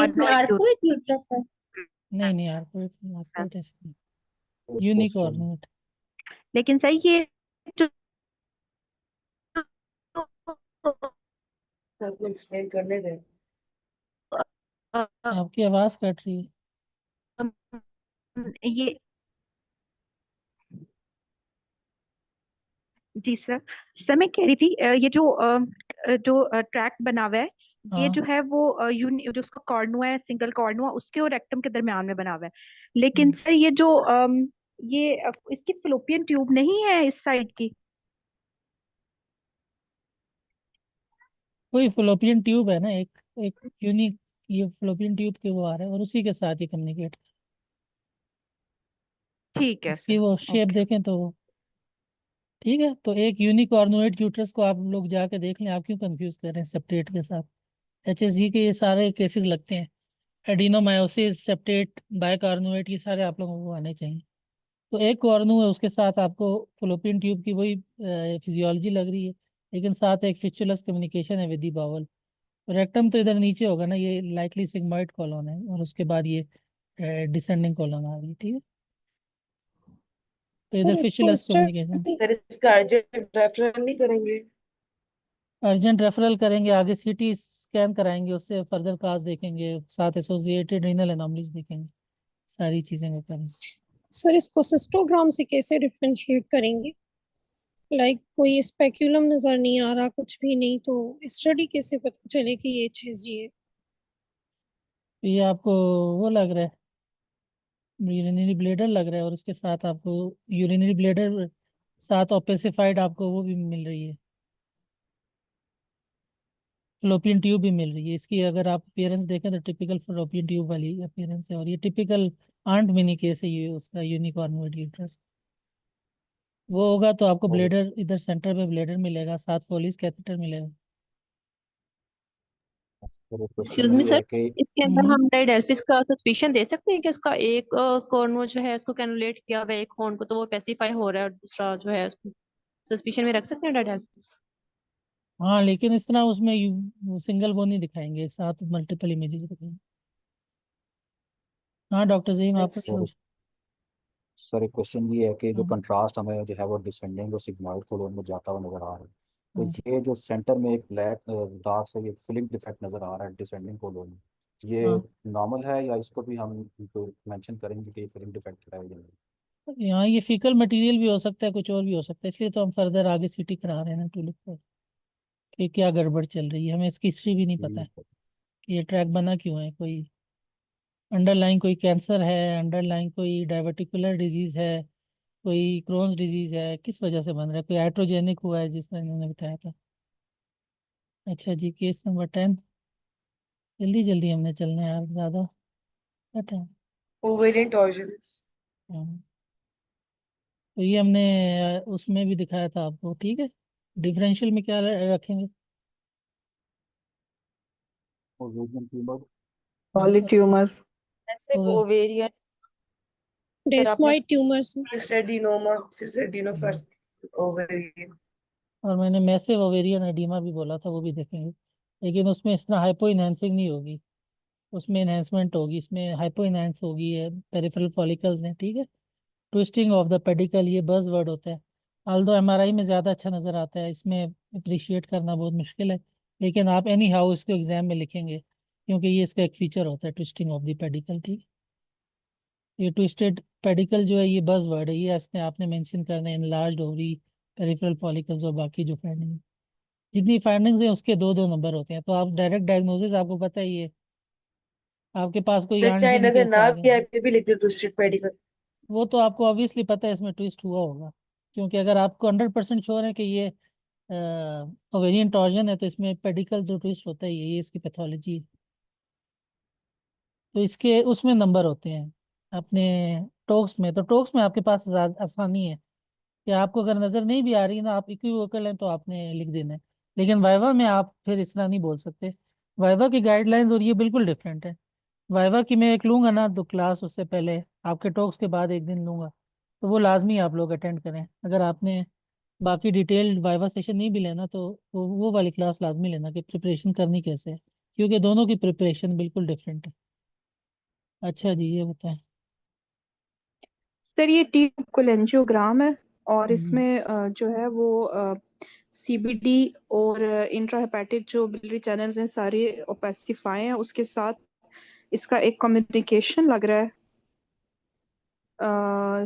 Speaker 11: इसमें आर्कुएट यूट्रस है।
Speaker 1: नहीं नहीं आर्कुएट ऐसे नहीं,
Speaker 7: है।
Speaker 1: यूनिकॉर्नुएट।
Speaker 8: लेकिन सर ये जो
Speaker 6: सबको एक्सप्लेन करने दें।
Speaker 1: आपकी आवाज कट रही है।
Speaker 8: ये जी सर। सर मैं कह रही थी ये जो ट्रैक बना हुआ है, ये जो है वो जो उसका कॉर्नुआ है, सिंगल कॉर्नुआ उसके और रेक्टम के दरमियान में बना हुआ है। लेकिन सर ये जो इसकी फलोपियन ट्यूब नहीं है इस साइड की?
Speaker 1: कोई फ्लोपियन ट्यूब है ना, एक एक यूनिक, ये फ्लोपियन ट्यूब के वो आ रहा है और उसी के साथ ही कम्युनिकेट।
Speaker 8: ठीक है
Speaker 1: इसकी
Speaker 8: सर।
Speaker 1: वो शेप देखें तो ठीक है, तो एक यूनिकॉर्नुएट यूट्रस को आप लोग जाके देख लें, आप क्यों कंफ्यूज कर रहे हैं सेप्टेट के साथ। HSG के ये सारे केसेस लगते हैं, एडिनोमायोसिस, सेप्टेट, बायकॉर्नुएट, ये सारे आप लोगों को आने चाहिए। तो एक कॉर्नू है, उसके साथ आपको फ्लोपियन ट्यूब की वही फिजियोलॉजी लग रही है, लेकिन साथ एक फिस्टुलस कम्युनिकेशन है विद दी बावल। रेक्टम तो इधर नीचे होगा ना, ये लाइकली सिग्मॉइड कॉलोन है, और उसके बाद ये डिसेंडिंग कॉलोन आ रही है। ठीक है, तो इधर
Speaker 10: सर इसको
Speaker 1: फिस्टुलस कम्युनिकेशन।
Speaker 10: स्टडी
Speaker 6: सर इसका अर्जेंट रेफरल नहीं करेंगे?
Speaker 1: अर्जेंट रेफरल करेंगे, आगे CT स्कैन कराएंगे, उससे फर्दर काज देखेंगे, साथ एसोसिएटेड रीनल एनोमलीज देखेंगे, सारी चीजें वो करेंगे।
Speaker 10: सर इसको सिस्टोग्राम से कैसे डिफरेंशिएट करेंगे? कोई स्पेक्यूलम नजर नहीं आ रहा, कुछ भी नहीं, तो स्टडी कैसे पता चले कि ये HSG है?
Speaker 1: ये आपको वो लग रहा है, यूरिनरी ब्लेडर लग रहा है, और उसके साथ आपको यूरिनरी ब्लेडर साथ ओपेसिफाइड आपको वो भी मिल रही है, फ्लोपियन ट्यूब भी मिल रही है। इसकी अगर आप अपीयरेंस देखें तो टिपिकल फ्लोपियन ट्यूब वाली अपीयरेंस है, और ये टिपिकल आंट मिनी केस है ये उसका, यूनिकॉर्नुएट यूट्रस। वो होगा तो आपको
Speaker 7: और
Speaker 1: ब्लेडर इधर सेंटर में ब्लेडर मिलेगा, साथ फोलिस कैथेटर मिलेगा।
Speaker 7: और
Speaker 12: एक्सक्यूज
Speaker 7: क्वेश्चन
Speaker 12: मी
Speaker 7: ये
Speaker 12: सर,
Speaker 7: है कि
Speaker 12: इसके अंदर हम डायडेल्फिस का सस्पिशन दे सकते हैं कि उसका एक कॉर्नो जो है उसको कैनुलेट किया हुआ है, एक हॉर्न को तो वो पेसिफाई हो रहा है, और दूसरा जो है उसको सस्पिशन में रख सकते हैं डायडेल्फिस?
Speaker 1: हाँ, लेकिन इस तरह उसमें सिंगल बोन नहीं दिखाएंगे, साथ मल्टीपल इमेजेस दिखाएंगे। हाँ डॉक्टर ज़हीम, आप
Speaker 6: अच्छा।
Speaker 7: और सर एक क्वेश्चन ये है कि जो
Speaker 1: हाँ,
Speaker 7: कंट्रास्ट हमें जो है वो डिसेंडिंग और सिग्मॉइड कॉलोन में जाता हुआ नजर आ रहा है, तो
Speaker 1: हाँ,
Speaker 7: ये जो सेंटर में एक ब्लैक डार्क से ये फिलिंग डिफेक्ट नजर आ रहा है डिसेंडिंग कॉलोन में, ये
Speaker 1: हाँ।
Speaker 7: नॉर्मल है या इसको भी हम मेंशन करेंगे कि ये फिलिंग डिफेक्ट है या नहीं?
Speaker 1: यहाँ ये फीकल मटेरियल भी हो सकता है, कुछ और भी हो सकता है, इसलिए तो हम फर्दर आगे CT करा रहे हैं ना, टू लुक फॉर कि क्या गड़बड़ चल रही है। हमें इसकी हिस्ट्री भी नहीं पता है कि ये ट्रैक बना क्यों है, कोई अंडरलाइन कोई कैंसर है, अंडरलाइन कोई डायबिटिकुलर डिजीज है, कोई क्रोन्स डिजीज है, किस वजह से बन रहा है, कोई हाइड्रोजेनिक हुआ है जिस तरह इन्होंने बताया था। अच्छा जी, केस नंबर 10। जल्दी जल्दी हमने चलना है यार, ज़्यादा क्या है।
Speaker 6: ओवेरियन टॉर्जन्स।
Speaker 1: हाँ, तो ये हमने उसमें भी दिखाया था आपको। ठीक है, डिफरेंशियल में क्या रखेंगे?
Speaker 7: और region tumour
Speaker 6: solid tumour.
Speaker 3: Massive
Speaker 1: तो
Speaker 3: ओवेरियन। सर आपने
Speaker 10: डेस्मोइड ट्यूमर से।
Speaker 6: सिस्टेडिनोमा, सिस्टेडिनोफर्स ओवेरियन।
Speaker 1: और मैंने मैसिव ओवेरियन एडीमा भी बोला था, वो भी देखेंगे, लेकिन उसमें इस तरह हाइपो इनहेंसिंग नहीं होगी, उसमें इन्हेंसमेंट होगी, इसमें हाइपो इनहेंस होगी है, पेरिफेरल फॉलिकल्स हैं। ठीक है, ट्विस्टिंग ऑफ द पेडिकल, ये बज़ वर्ड होता है, आल्दो MRI में ज़्यादा अच्छा नज़र आता है, इसमें अप्रिशिएट करना बहुत मुश्किल है, लेकिन आप एनी हाउ इसको एग्जाम में लिखेंगे, क्योंकि ये इसका एक फीचर होता है, ट्विस्टिंग ऑफ द पेडिकल। ठीक, ये ट्विस्टेड पेडिकल जो है ये बज़ वर्ड है, ये इसने आपने मेंशन करना है, इनलार्ज्ड ओवरी, पेरिफेरल फॉलिकल्स और बाकी जो फाइंडिंग, जितनी फाइंडिंग्स हैं उसके दो दो नंबर होते हैं, तो आप डायरेक्ट डायग्नोसिस आपको पता ही है, आपके पास कोई
Speaker 6: सर
Speaker 1: आंट
Speaker 6: चाहे
Speaker 1: भी नहीं
Speaker 6: नजर
Speaker 1: कैसे
Speaker 6: ना
Speaker 1: आ
Speaker 6: भी
Speaker 1: गए।
Speaker 6: आए फिर भी लिख दो ट्विस्टेड पेडिकल।
Speaker 1: वो तो आपको ऑब्वियसली पता है इसमें ट्विस्ट हुआ होगा, क्योंकि अगर आपको 100% श्योर है कि ये ओवेरियन टॉर्जन है, तो इसमें पेडिकल जो ट्विस्ट होता है ये इसकी पैथोलॉजी है। तो इसके उसमें नंबर होते हैं अपने टोक्स में, तो टोक्स में आपके पास आसानी है कि आपको अगर नज़र नहीं भी आ रही ना, आप इक्विवोकल हैं तो आपने लिख देना है, लेकिन वाइवा में आप फिर इस तरह नहीं बोल सकते। वाइवा की गाइडलाइंस और ये बिल्कुल डिफरेंट है। वाइवा की मैं एक लूंगा ना तो क्लास, उससे पहले आपके टॉक्स के बाद एक दिन लूंगा, तो वो लाजमी आप लोग अटेंड करें। अगर आपने बाकी डिटेल्ड वाइवा सेशन नहीं भी लेना तो वो वाली क्लास लाजमी लेना कि प्रिपरेशन करनी कैसे है, क्योंकि दोनों की प्रिपरेशन बिल्कुल डिफरेंट है। अच्छा जी, ये बताएं।
Speaker 5: सर ये ट्यूब कोलेंजियोग्राम है और
Speaker 1: हम्म,
Speaker 5: इसमें जो है वो CBD और इंट्राहेपेटिक जो बिलियरी चैनल्स हैं सारे ओपेसिफाई हैं, उसके साथ इसका एक कम्युनिकेशन लग रहा है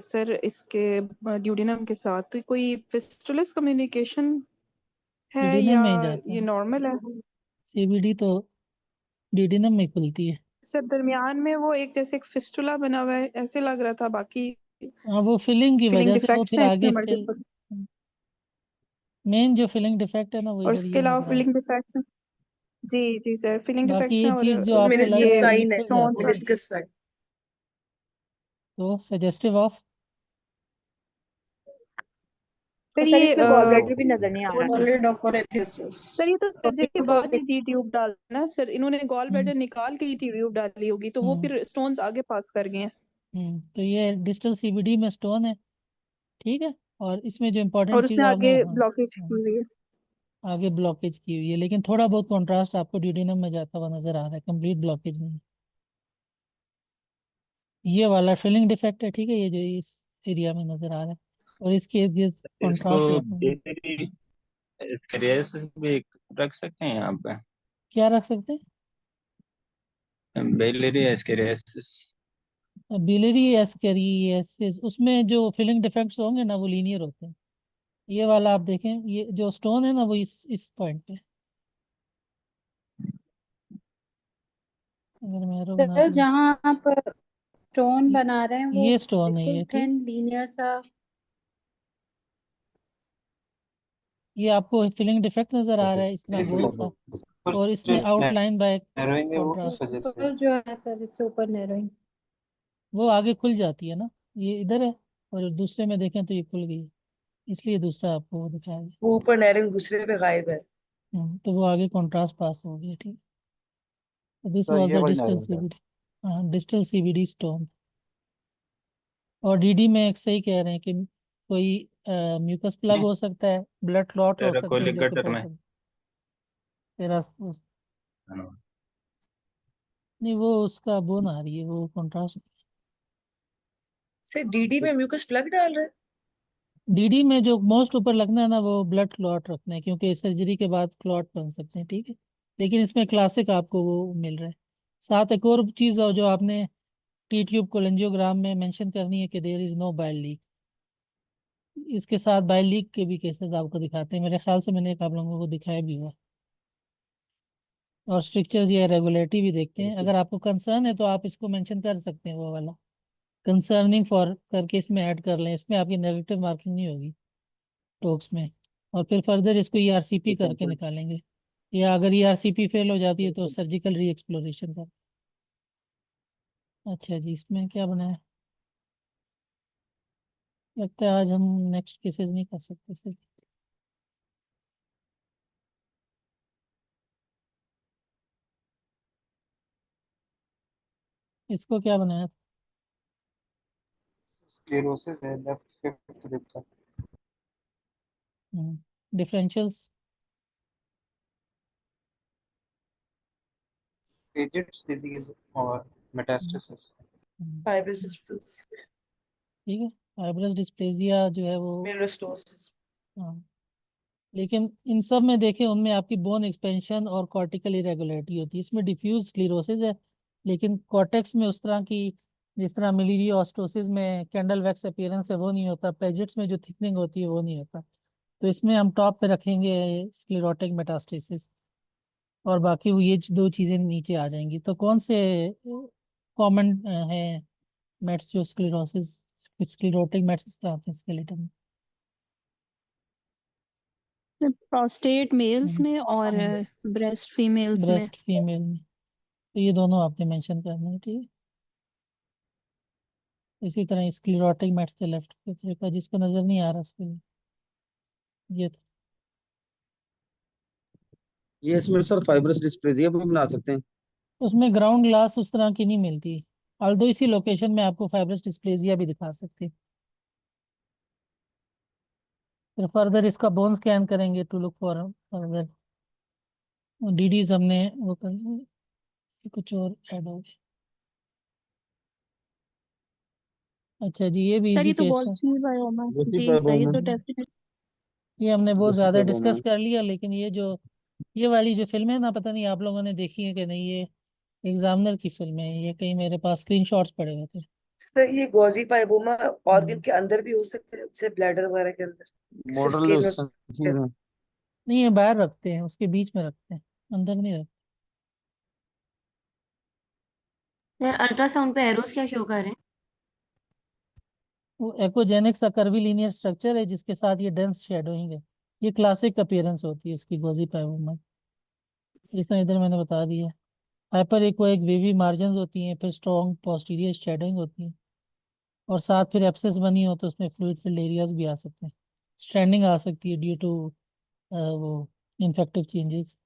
Speaker 5: सर इसके ड्यूडेनम के साथ। तो कोई फिस्टुलस कम्युनिकेशन है
Speaker 1: डिडिनम
Speaker 5: या
Speaker 1: में ही जाता
Speaker 5: ये
Speaker 1: है,
Speaker 5: नॉर्मल है?
Speaker 1: CBD तो डिडिनम में खुलती है।
Speaker 5: सर दरमियान में वो एक जैसे एक फिस्टुला बना हुआ है ऐसे लग रहा था, बाकी
Speaker 1: हाँ, वो फिलिंग की
Speaker 5: फिलिंग
Speaker 1: वजह से वो
Speaker 5: डिफेक्ट्स
Speaker 1: फिर
Speaker 5: हैं
Speaker 1: आगे
Speaker 5: इसमें
Speaker 1: फिल,
Speaker 5: मल्टीपल,
Speaker 1: मेन जो फिलिंग डिफेक्ट है ना वो
Speaker 5: और
Speaker 1: इधर
Speaker 5: इसके
Speaker 1: ये
Speaker 5: अलावा
Speaker 1: नजर आ रहा
Speaker 5: फिलिंग डिफेक्ट्स हैं। जी जी सर, फिलिंग
Speaker 1: है। बाकी
Speaker 5: डिफेक्ट्स
Speaker 1: ये
Speaker 5: हैं और
Speaker 1: चीज़ जो आपको लग
Speaker 6: मिनिस्कस
Speaker 1: रही
Speaker 5: ये
Speaker 1: है ये
Speaker 6: साइन है,
Speaker 1: खुल
Speaker 5: टोन
Speaker 1: जाती है,
Speaker 5: सा।
Speaker 6: Meniscus sign.
Speaker 1: तो सजेस्टिव ऑफ
Speaker 8: सर
Speaker 5: सर
Speaker 8: ये
Speaker 5: इसमें गॉल
Speaker 8: ब्लडर भी नजर नहीं आ रहा है।
Speaker 5: सर ये तो सर्जरी के बाद ही टी ट्यूब डालना सर, इन्होंने गॉल
Speaker 1: हम्म,
Speaker 5: ब्लैडर निकाल के ही टी ट्यूब डाली होगी, तो वो
Speaker 1: हम्म,
Speaker 5: फिर स्टोन्स आगे पास कर गए हैं।
Speaker 1: तो ये डिस्टल सीबीडी में स्टोन है, ठीक है। और इसमें जो इम्पोर्टेंट
Speaker 5: और
Speaker 1: चीज़
Speaker 5: उसमें
Speaker 1: आपने,
Speaker 5: आगे
Speaker 1: हाँ,
Speaker 5: ब्लॉकेज की
Speaker 1: हाँ,
Speaker 5: हुई है।
Speaker 1: आगे ब्लॉकेज की हुई है, लेकिन थोड़ा बहुत कॉन्ट्रास्ट आपको ड्यूडेनम में जाता हुआ नजर आ रहा है, कंप्लीट ब्लॉकेज नहीं। ये वाला फिलिंग डिफेक्ट है, ठीक है, ये जो इस एरिया में नजर आ रहा है। और इसके इर्द गिर्द
Speaker 4: इसको
Speaker 1: कॉन्ट्रास्ट रखेंगे।
Speaker 4: बेरी स्केरियस भी रख सकते हैं यहाँ पे,
Speaker 1: क्या रख सकते
Speaker 4: बेलिरी स्केरियसिस।
Speaker 1: हैं? बिलियरी एस्केरियोसिस, उसमें जो फिलिंग डिफेक्ट्स होंगे ना वो लीनियर होते हैं। ये वाला आप देखें, ये जो स्टोन है ना वो इस पॉइंट पे, अगर मैं एरो बना
Speaker 13: सर
Speaker 1: दूँ,
Speaker 13: जहाँ आप स्टोन बना रहे हैं वो
Speaker 1: ये स्टोन है
Speaker 13: बिल्कुल
Speaker 1: ये, ठीक।
Speaker 13: थिन लीनियर सा।
Speaker 1: ये आपको फिलिंग डिफेक्ट नजर आ रहा है इस तरह गोल सा, और इसमें आउटलाइन बाय कॉन्ट्रास्ट,
Speaker 13: ऊपर जो है सर, इससे ऊपर नैरोइंग।
Speaker 1: वो आगे खुल जाती है ना, ये इधर है, और दूसरे में देखें तो ये खुल गई है, इसलिए दूसरा आपको वो दिखाया गया।
Speaker 6: वो ऊपर नैरिंग दूसरे पे गायब है।
Speaker 1: तो वो आगे कॉन्ट्रास्ट पास हो गया, ठीक। दिस
Speaker 7: सर
Speaker 1: वाज
Speaker 7: ये
Speaker 1: द
Speaker 7: वही
Speaker 1: डिस्टल
Speaker 7: नैरोइंग है।
Speaker 1: सीबीडी, हाँ, डिस्टल सीबीडी स्टोन। और डीडी में एक सही कह रहे हैं कि कोई म्यूकस प्लग हो सकता है, ब्लड क्लॉट हो सकते हैं,
Speaker 4: टेराकोलिक गटर में।
Speaker 1: ल्यूकोपोर्सन, तेरा नहीं, वो उसका बोन आ रही है, वो कॉन्ट्रास्ट।
Speaker 6: से डीडी में म्यूकस प्लग डाल रहे हैं।
Speaker 1: डीडी में जो मोस्ट ऊपर लगना है ना वो ब्लड क्लॉट रखना है, क्योंकि सर्जरी के बाद क्लॉट बन सकते हैं, ठीक है। लेकिन इसमें क्लासिक आपको वो मिल रहा है। साथ एक और चीज़ जो आपने टी ट्यूब कोलेंजियोग्राम में मेंशन करनी है कि there is no bile leak. इसके साथ बाइल लीक के भी केसेस आपको दिखाते हैं, मेरे ख्याल से मैंने एक आप लोगों को दिखाया भी हुआ। और स्ट्रक्चर्स या रेगुलरिटी भी देखते हैं, अगर आपको कंसर्न है तो आप इसको मेंशन कर सकते हैं, वो वाला कंसर्निंग फॉर करके इसमें ऐड कर लें, इसमें आपकी नेगेटिव मार्किंग नहीं होगी टोक्स में। और फिर फर्दर इसको ईआरसीपी करके निकालेंगे, या अगर ईआरसीपी फेल हो जाती है तो सर्जिकल री एक्सप्लोरेशन का। अच्छा जी, इसमें क्या बनाया, लगता है आज हम नेक्स्ट केसेस नहीं कर सकते सर। इसको क्या बनाया था,
Speaker 14: स्क्लेरोसिस है लेफ्ट फिफ्थ रिब का।
Speaker 1: डिफरेंशियल्स,
Speaker 14: पेजेंट्स डिजीज और मेटास्टेसिस।
Speaker 6: फाइब्रस डिस्प्लेसिस,
Speaker 1: ठीक है। फाइब्रस डिस्प्लेजिया जो है वो,
Speaker 6: मेलोस्टोसिस।
Speaker 1: हाँ, लेकिन इन सब में देखें उनमें आपकी बोन एक्सपेंशन और कॉर्टिकल इरेगुलरिटी होती है, इसमें डिफ्यूज स्क्लेरोसिस है, लेकिन कॉर्टेक्स में उस तरह की, जिस तरह मिलिरी ऑस्टोसिस में कैंडल वैक्स अपीयरेंस है वो नहीं होता, पेजेट्स में जो थिकनिंग होती है वो नहीं होता। तो इसमें हम टॉप पे रखेंगे स्क्लेरोटिक मेटास्टेसिस, और बाकी वो ये दो चीज़ें नीचे आ जाएंगी। तो कौन से कॉमन है मेट्स जो स्क्लेरोसिस, स्क्लेरोटिक मेट्स आते हैं स्केलेटन में?
Speaker 5: प्रोस्टेट मेल्स में और ब्रेस्ट फीमेल्स में।
Speaker 1: ब्रेस्ट फीमेल में, तो ये दोनों आपने मेंशन करने हैं, ठीक है। इसी तरह स्क्लेरोटिक मेट्स थे लेफ्ट का, जिसको नजर नहीं आ रहा उसके लिए ये था।
Speaker 2: ये इसमें सर फाइब्रस डिस्प्लेजिया भी बना सकते हैं।
Speaker 1: उसमें ग्राउंड ग्लास उस तरह की नहीं मिलती, ऑल्दो इसी लोकेशन में आपको फाइब्रस डिस्प्लेजिया भी दिखा सकते हैं। फिर फर्दर इसका बोन स्कैन करेंगे to look for further DDs, हमने वो कर कुछ और ऐड हो गया। अच्छा जी, ये भी
Speaker 5: सर
Speaker 1: इजी
Speaker 5: ये तो
Speaker 1: केस था,
Speaker 5: गॉसिप बायोमा
Speaker 2: गॉसिप
Speaker 5: जी सर, ये तो
Speaker 2: बायोमा,
Speaker 5: डेफिनेट।
Speaker 1: ये हमने बहुत
Speaker 2: गॉसिप
Speaker 1: ज़्यादा
Speaker 2: बायोमा।
Speaker 1: डिस्कस कर लिया, लेकिन ये जो ये वाली जो फिल्म है ना, पता नहीं आप लोगों ने देखी है कि नहीं, ये एग्जामिनर की फिल्म है, ये कहीं मेरे पास स्क्रीनशॉट्स पड़े हुए थे।
Speaker 6: सर ये गॉजी पाइबोमा ऑर्गन
Speaker 1: हम्म,
Speaker 6: के अंदर भी हो सकता है, जैसे ब्लैडर वगैरह के अंदर, सिर्फ
Speaker 2: मॉडल
Speaker 6: स्किन में।
Speaker 2: चीज है।
Speaker 1: नहीं, ये बाहर रखते हैं, उसके बीच में रखते हैं, अंदर नहीं रखते।
Speaker 11: सर अल्ट्रासाउंड पे एरोस क्या शो कर रहे हैं?
Speaker 1: वो एक्वाजेनिक सा कर्वीलिनियर स्ट्रक्चर है जिसके साथ ये डेंस शेडोइंग है, ये क्लासिक अपीयरेंस होती है उसकी गॉजी पाइबोमा। इस तरह इधर मैंने बता दिया। हाइपर एक वेवी मार्जिन होती हैं, फिर स्ट्रॉन्ग पोस्टीरियर शेडोइंग होती है, और साथ फिर एब्सेस बनी हो तो उसमें फ्लूइड फिल्ड एरियाज भी आ सकते हैं। स्ट्रेंडिंग आ सकती है ड्यू टू वो इन्फेक्टिव चेंजेस।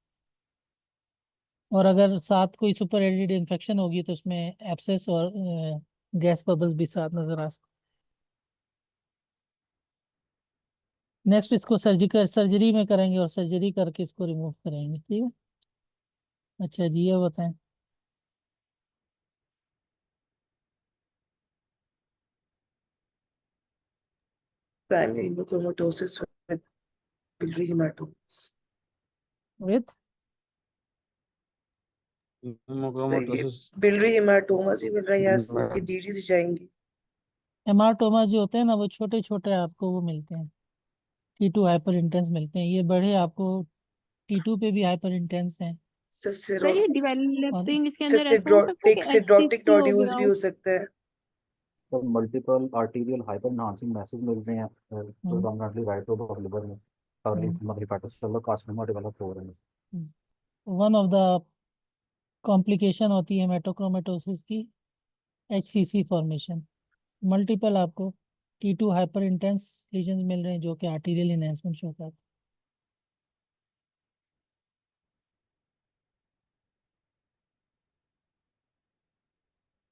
Speaker 1: और अगर साथ कोई सुपर एडिड इन्फेक्शन होगी तो उसमें एब्सेस और गैस बबल्स भी साथ नजर आ सकते। नेक्स्ट इसको सर्जरी में करेंगे और सर्जरी करके इसको रिमूव करेंगे, ठीक है। अच्छा जी, ये बताएं।
Speaker 6: Primary hemochromatosis with biliary hematomas.
Speaker 1: With
Speaker 6: सही है,
Speaker 2: हेमोक्रोमेटोसिस
Speaker 6: biliary hematomas ही मिल रहा है यहाँ से, इसकी डीडी से जाएंगी।
Speaker 1: हेमाटोमा जो होते हैं ना वो छोटे छोटे आपको वो मिलते हैं, T2 हाइपर इंटेंस मिलते हैं। ये बड़े आपको T2 पे भी हाइपर इंटेंस हैं।
Speaker 8: सर ये
Speaker 1: और
Speaker 8: डेवलपिंग इसके अंदर ऐसा हो सकता है कि
Speaker 6: सिड्रोटिक
Speaker 8: HCC हो
Speaker 6: नोड्यूल्स
Speaker 8: गया
Speaker 6: भी
Speaker 8: हो?
Speaker 6: हो सकता है।
Speaker 7: तो multiple arterial hyper enhancing masses मिल रहे हैं predominantly right lobe of liver में, और हेपाटोसेलुलर कार्सिनोमा डेवलप हो रहे हैं।
Speaker 1: वन ऑफ द कॉम्प्लिकेशन होती है हेमाटोक्रोमेटोसिस की HCC फॉर्मेशन। मल्टीपल आपको T2 हाइपर इंटेंस लीजन्स मिल रहे हैं जो कि आर्टीरियल एनहांसमेंट शो करते हैं।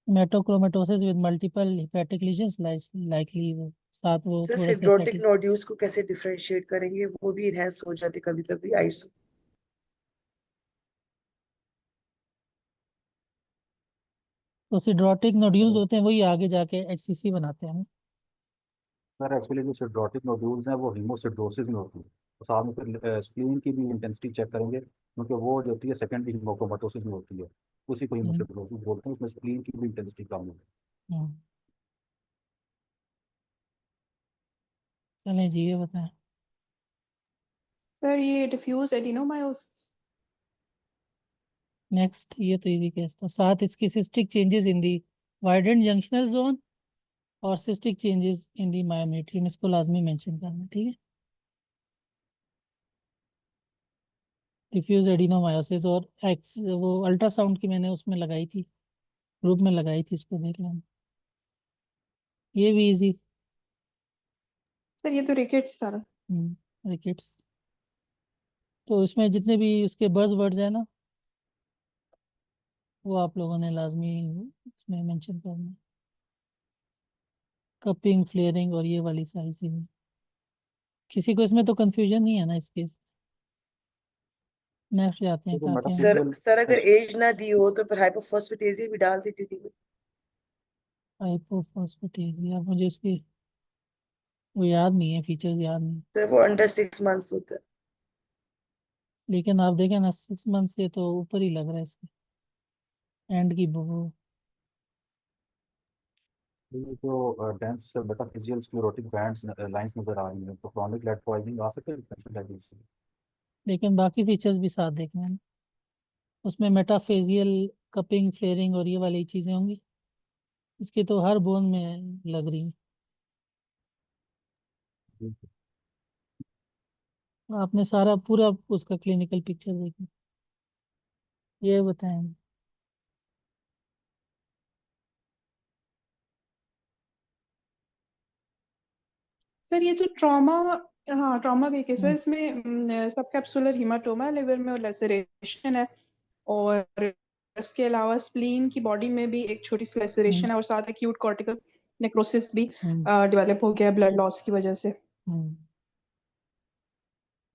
Speaker 1: Haemochromatosis with multiple hepatic lesions likely वो साथ वो
Speaker 6: सर
Speaker 1: थोड़ा सा
Speaker 6: सिड्रोटिक
Speaker 1: सेटिस।
Speaker 6: नोड्यूल्स को कैसे डिफरेंशिएट करेंगे? वो भी इनहेंस हो जाते कभी कभी आइसो।
Speaker 1: तो सिड्रोटिक नोड्यूल्स होते हैं वही आगे जाके HCC बनाते हैं।
Speaker 7: सर एक्चुअली जो सिड्रोटिक नोड्यूल्स हैं वो हीमोसिड्रोसिस में होती है, तो साथ में फिर स्प्लीन की भी इंटेंसिटी चेक करेंगे, क्योंकि वो जो होती है सेकेंडरी हीमोक्रोमेटोसिस में होती है, उसी को हीमोसिड्रोसिस बोलते हैं। उसमें स्प्लीन की भी इंटेंसिटी कम है।
Speaker 1: चलें जी, ये बताएं।
Speaker 5: सर ये डिफ्यूज एडिनोमायोसिस।
Speaker 1: नेक्स्ट, ये तो इजी केस था। साथ इसकी cystic changes in the widened junctional zone और cystic changes in the myometrium, इसको लाजमी मेंशन करना, ठीक है। डिफ्यूज एडिनोमायोसिस और एक्स वो अल्ट्रासाउंड की मैंने उसमें लगाई थी, ग्रुप में लगाई थी, इसको देख लेना। ये भी इजी।
Speaker 5: सर ये तो रिकेट्स था।
Speaker 1: रिकेट्स। तो इसमें जितने भी उसके बर्ड्स वर्ड्स हैं ना वो आप लोगों ने लाजमी इसमें मेंशन करना है। कपिंग, फ्लेयरिंग और ये वाली सारी चीजें। किसी को इसमें तो कंफ्यूजन नहीं है ना इस केस। नेक्स्ट जाते हैं
Speaker 7: तो
Speaker 1: ताकि हम
Speaker 6: सर अगर एज ना दी हो तो फिर हाइपोफॉस्फेटेजिया भी डाल दी टीटी में।
Speaker 1: हाइपोफॉस्फेटेजिया, मुझे इसकी वो याद नहीं है, फीचर्स याद नहीं।
Speaker 6: सर वो अंडर 6 मंथ्स होता है।
Speaker 1: लेकिन आप देखें ना 6 मंथ से तो ऊपर ही लग रहा है इसके एंड की वो।
Speaker 7: ये जो डेंस मेटाफिजियल स्क्लेरोटिक बैंड्स लाइंस नजर आ रही हैं, तो क्रॉनिक लेड पॉइजनिंग आ सकता है डिफरेंशियल डायग्नोसिस से।
Speaker 1: लेकिन बाकी फीचर्स भी साथ देखना है ना। उसमें मेटाफेजियल, कपिंग, फ्लेयरिंग और ये वाली चीजें होंगी। इसकी तो हर बोन में लग रही है। आपने सारा पूरा उसका क्लिनिकल पिक्चर देखा। ये बताएं।
Speaker 5: सर ये तो ट्रॉमा, हाँ ट्रॉमा के केस है। इसमें सब कैप्सुलर हीमाटोमा लिवर में और लेसरेशन है, और उसके अलावा स्प्लीन की बॉडी में भी एक छोटी सी लेसरेशन है, और साथ एक्यूट कॉर्टिकल नेक्रोसिस भी डेवलप हो गया ब्लड लॉस की वजह से।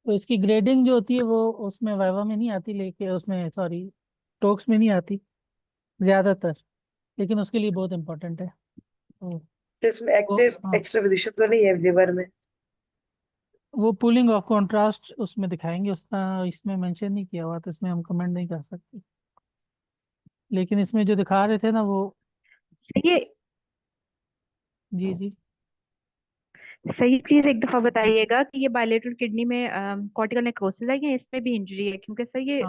Speaker 1: तो इसकी ग्रेडिंग जो होती है वो उसमें वाइवा में नहीं आती, लेके उसमें सॉरी टॉक्स में नहीं आती ज्यादातर, लेकिन उसके लिए बहुत इम्पोर्टेंट है।
Speaker 6: तो इसमें एक्टिव एक्स्ट्रापोजिशन तो नहीं है लिवर में?
Speaker 1: वो पुलिंग ऑफ कॉन्ट्रास्ट उसमें दिखाएंगे, उसका इसमें मेंशन नहीं किया हुआ तो इसमें हम कमेंट नहीं कर सकते। लेकिन इसमें जो दिखा रहे थे ना वो
Speaker 8: ये
Speaker 1: जी जी
Speaker 8: सही चीज एक दफा बताइएगा कि ये बायलेटरल किडनी में कॉर्टिकल नेक्रोसिस है या इसमें भी इंजरी है, क्योंकि सर ये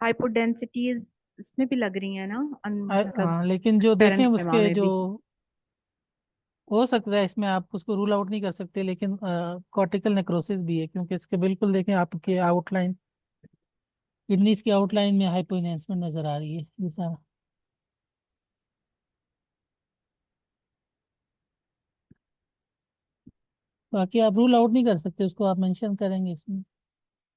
Speaker 8: हाइपोडेंसिटीज इसमें भी लग रही है ना मतलब
Speaker 1: लेकिन जो देखें
Speaker 8: पैरेन्काइमा
Speaker 1: उसके
Speaker 8: में
Speaker 1: जो
Speaker 8: भी।
Speaker 1: हो सकता है इसमें आप उसको रूल आउट नहीं कर सकते, लेकिन कॉर्टिकल नेक्रोसिस भी है क्योंकि इसके बिल्कुल देखें आपके आउटलाइन, किडनीज की आउटलाइन में हाइपो एनहांसमेंट नजर आ रही है ये सारा। बाकी आप रूल आउट नहीं कर सकते, उसको आप मेंशन करेंगे इसमें।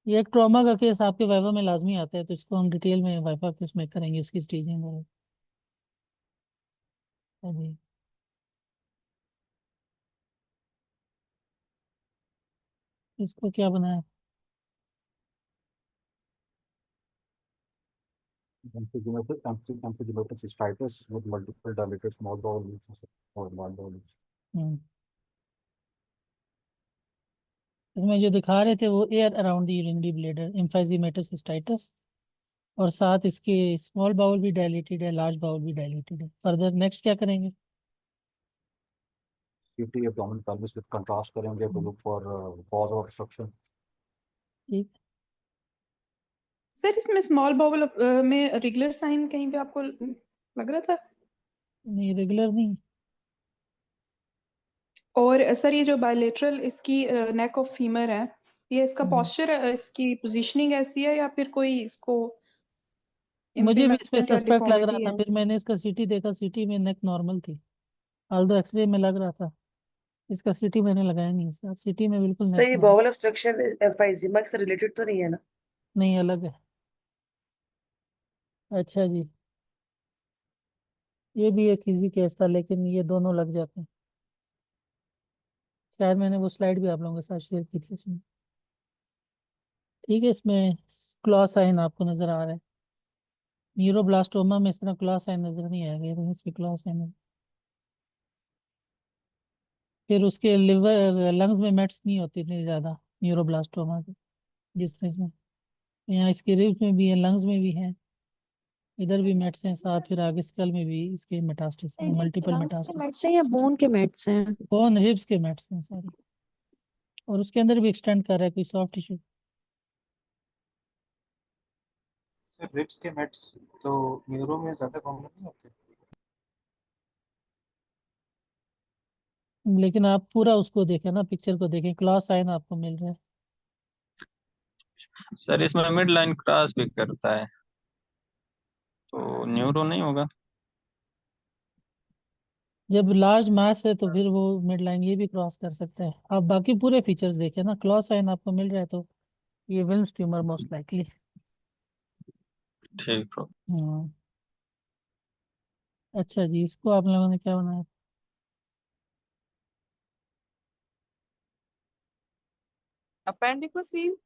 Speaker 1: ये एक ट्रॉमा का केस आपके वाइवा में लाजमी आता है, तो इसको हम डिटेल में वाइवा के उसमें करेंगे, इसकी स्टेजिंग वगैरह। हाँ जी। इसको क्या बनाया?
Speaker 7: emphysematous cystitis with multiple dilated small bowel lesions or large bowel lesions.
Speaker 1: इसमें जो दिखा रहे थे वो air around the urinary bladder, emphysematous cystitis, और साथ इसके स्मॉल बाउल भी डायलेटेड है, लार्ज बाउल भी डायलेटेड है। फर्दर नेक्स्ट क्या करेंगे?
Speaker 7: CT abdominal pelvis with contrast करेंगे to look for cause of obstruction.
Speaker 1: ठीक।
Speaker 5: सर इसमें स्मॉल बाउल में रेगुलर साइन कहीं पे आपको लग रहा था?
Speaker 1: नहीं, रेगुलर नहीं।
Speaker 5: और सर ये जो बायलेटरल इसकी नेक ऑफ फीमर है, ये इसका पोस्चर, इसकी पोजीशनिंग ऐसी है या फिर कोई इसको
Speaker 1: मुझे भी इस पे
Speaker 5: इम्पेयरमेंट या
Speaker 1: सस्पेक्ट लग रहा
Speaker 5: डिफॉर्मिटी
Speaker 1: था,
Speaker 5: है?
Speaker 1: फिर मैंने इसका सीटी देखा, सीटी में नेक नॉर्मल थी, ऑल्दो एक्सरे में लग रहा था। इसका सीटी मैंने लगाया नहीं, सर सीटी में बिल्कुल
Speaker 6: तो
Speaker 1: नेक
Speaker 6: ये
Speaker 1: नॉर्मल।
Speaker 6: बाउल ऑब्स्ट्रक्शन एम्फाइजीमा से रिलेटेड तो नहीं है ना?
Speaker 1: नहीं, अलग है। अच्छा जी, ये भी एक इजी केस था, लेकिन ये दोनों लग जाते हैं। शायद मैंने वो स्लाइड भी आप लोगों के साथ शेयर की थी इसमें। ठीक है, इसमें क्लॉ साइन आपको नजर आ रहा है। न्यूरोब्लास्टोमा में इस तरह क्लॉ साइन नजर नहीं आएगा, लेकिन इस पे क्लॉ साइन है। फिर उसके लिवर लंग्स में मेट्स नहीं होती इतनी ज्यादा न्यूरोब्लास्टोमा के, जिस तरह से यहाँ इसके रिब्स में भी है, लंग्स में भी है, इधर भी मेट्स हैं, साथ फिर आगे स्कल में भी इसके मेटास्टेसिस है, मल्टीपल
Speaker 3: लंग्स के
Speaker 1: मेटास्टेसिस।
Speaker 3: मेट्स हैं या बोन के मेट्स हैं?
Speaker 1: बोन रिब्स के मेट्स हैं सारी, और उसके अंदर भी एक्सटेंड कर रहा है कोई सॉफ्ट टिश्यू।
Speaker 14: सर रिब्स के मेट्स तो न्यूरो में ज्यादा कॉमन नहीं होते?
Speaker 1: लेकिन आप पूरा उसको देखें ना, पिक्चर को देखें, क्लॉ साइन आपको मिल रहा है।
Speaker 4: सर इसमें मिड लाइन क्रॉस भी करता है, तो न्यूरो नहीं होगा।
Speaker 1: जब लार्ज मास है तो फिर वो मिड लाइन ये भी क्रॉस कर सकता है। आप बाकी पूरे फीचर्स देखें ना, क्लॉ साइन आपको मिल रहा है तो ये विल्म्स ट्यूमर मोस्ट लाइकली।
Speaker 4: ठीक हो।
Speaker 1: अच्छा जी, इसको आप लोगों ने क्या बनाया?
Speaker 9: अपेंडिकोसील।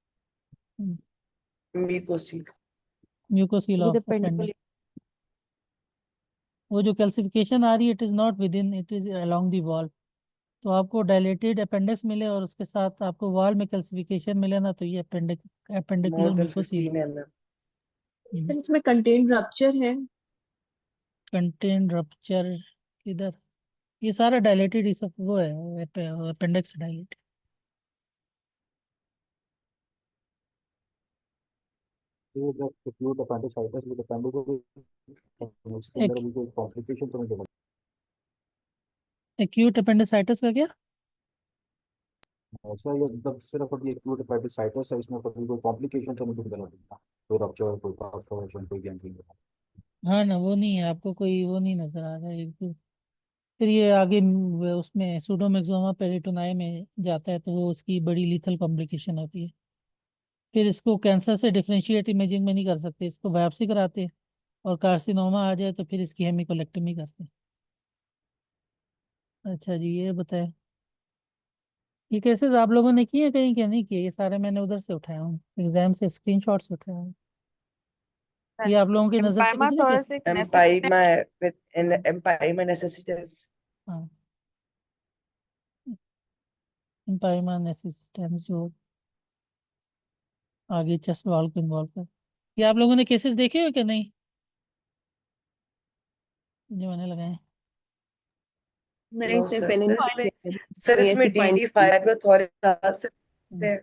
Speaker 6: म्यूकोसील।
Speaker 1: म्यूकोसील
Speaker 3: विद
Speaker 1: ऑफ अपेंडिक्स। वो जो कैल्सिफिकेशन आ रही है, it is not with in, it is along the wall. तो आपको डायलेटेड अपेंडिक्स मिले और उसके साथ आपको वॉल में कैल्सिफिकेशन मिले ना, तो ये appendicular
Speaker 6: more than
Speaker 1: mucocele
Speaker 6: 15 mm।
Speaker 12: Sir इसमें कंटेंट रप्चर है।
Speaker 1: कंटेन रप्चर किधर? ये सारा डायलेटेड, ये सब वो है, अपेंडिक्स डायलेटेड।
Speaker 7: ये जब acute appendicitis with appendix इसके अंदर अभी कोई कॉम्प्लिकेशन तो नहीं देगा?
Speaker 1: एक्यूट अपेंडिसाइटिस का क्या?
Speaker 7: ऐसा ये मतलब सिर्फ अभी acute appendicitis है, इसमें कभी कोई कॉम्प्लिकेशन तो नहीं देगा? कोई रप्चर, कोई परफोरेशन, कोई गैंग्रीन?
Speaker 1: हाँ ना, वो नहीं है, आपको कोई वो नहीं नजर आ रहा है फिर ये आगे उसमें सूडोमेक्सोमा पेरिटोनाई में जाता है, तो वो उसकी बड़ी लीथल कॉम्प्लिकेशन होती है। फिर इसको कैंसर से डिफरेंशिएट इमेजिंग में नहीं कर सकते, इसको बायोप्सी कराते हैं, और कार्सिनोमा आ जाए तो फिर इसकी हेमिकोलेक्टमी करते हैं। अच्छा जी, ये बताएं, ये केसेस आप लोगों ने किए कहीं क्या नहीं किए? ये सारे मैंने उधर से उठाया हूँ, एग्जाम से स्क्रीनशॉट्स उठाया हूँ। ये आप लोगों की नजर से
Speaker 9: एम्पाइमा
Speaker 1: गुजरे case?
Speaker 9: Thoracic
Speaker 6: empyema with empyema necessitates।
Speaker 1: हाँ, एम्पाइमा नेसिस्टेंस जो आगे चेस्ट वॉल को इन्वॉल्व कर। ये आप लोगों ने केसेस देखे हो क्या नहीं, जो मैंने लगाए?
Speaker 12: नहीं
Speaker 6: नो
Speaker 12: सर
Speaker 6: सर,
Speaker 12: मैंने
Speaker 6: सर
Speaker 12: नहीं
Speaker 6: इसमें
Speaker 12: देखा।
Speaker 6: सर
Speaker 12: कोई
Speaker 6: इसमें
Speaker 12: ऐसी फाइंड
Speaker 6: DD फाइब्रोथोरिक आ सकते
Speaker 1: हम्म,
Speaker 6: हैं,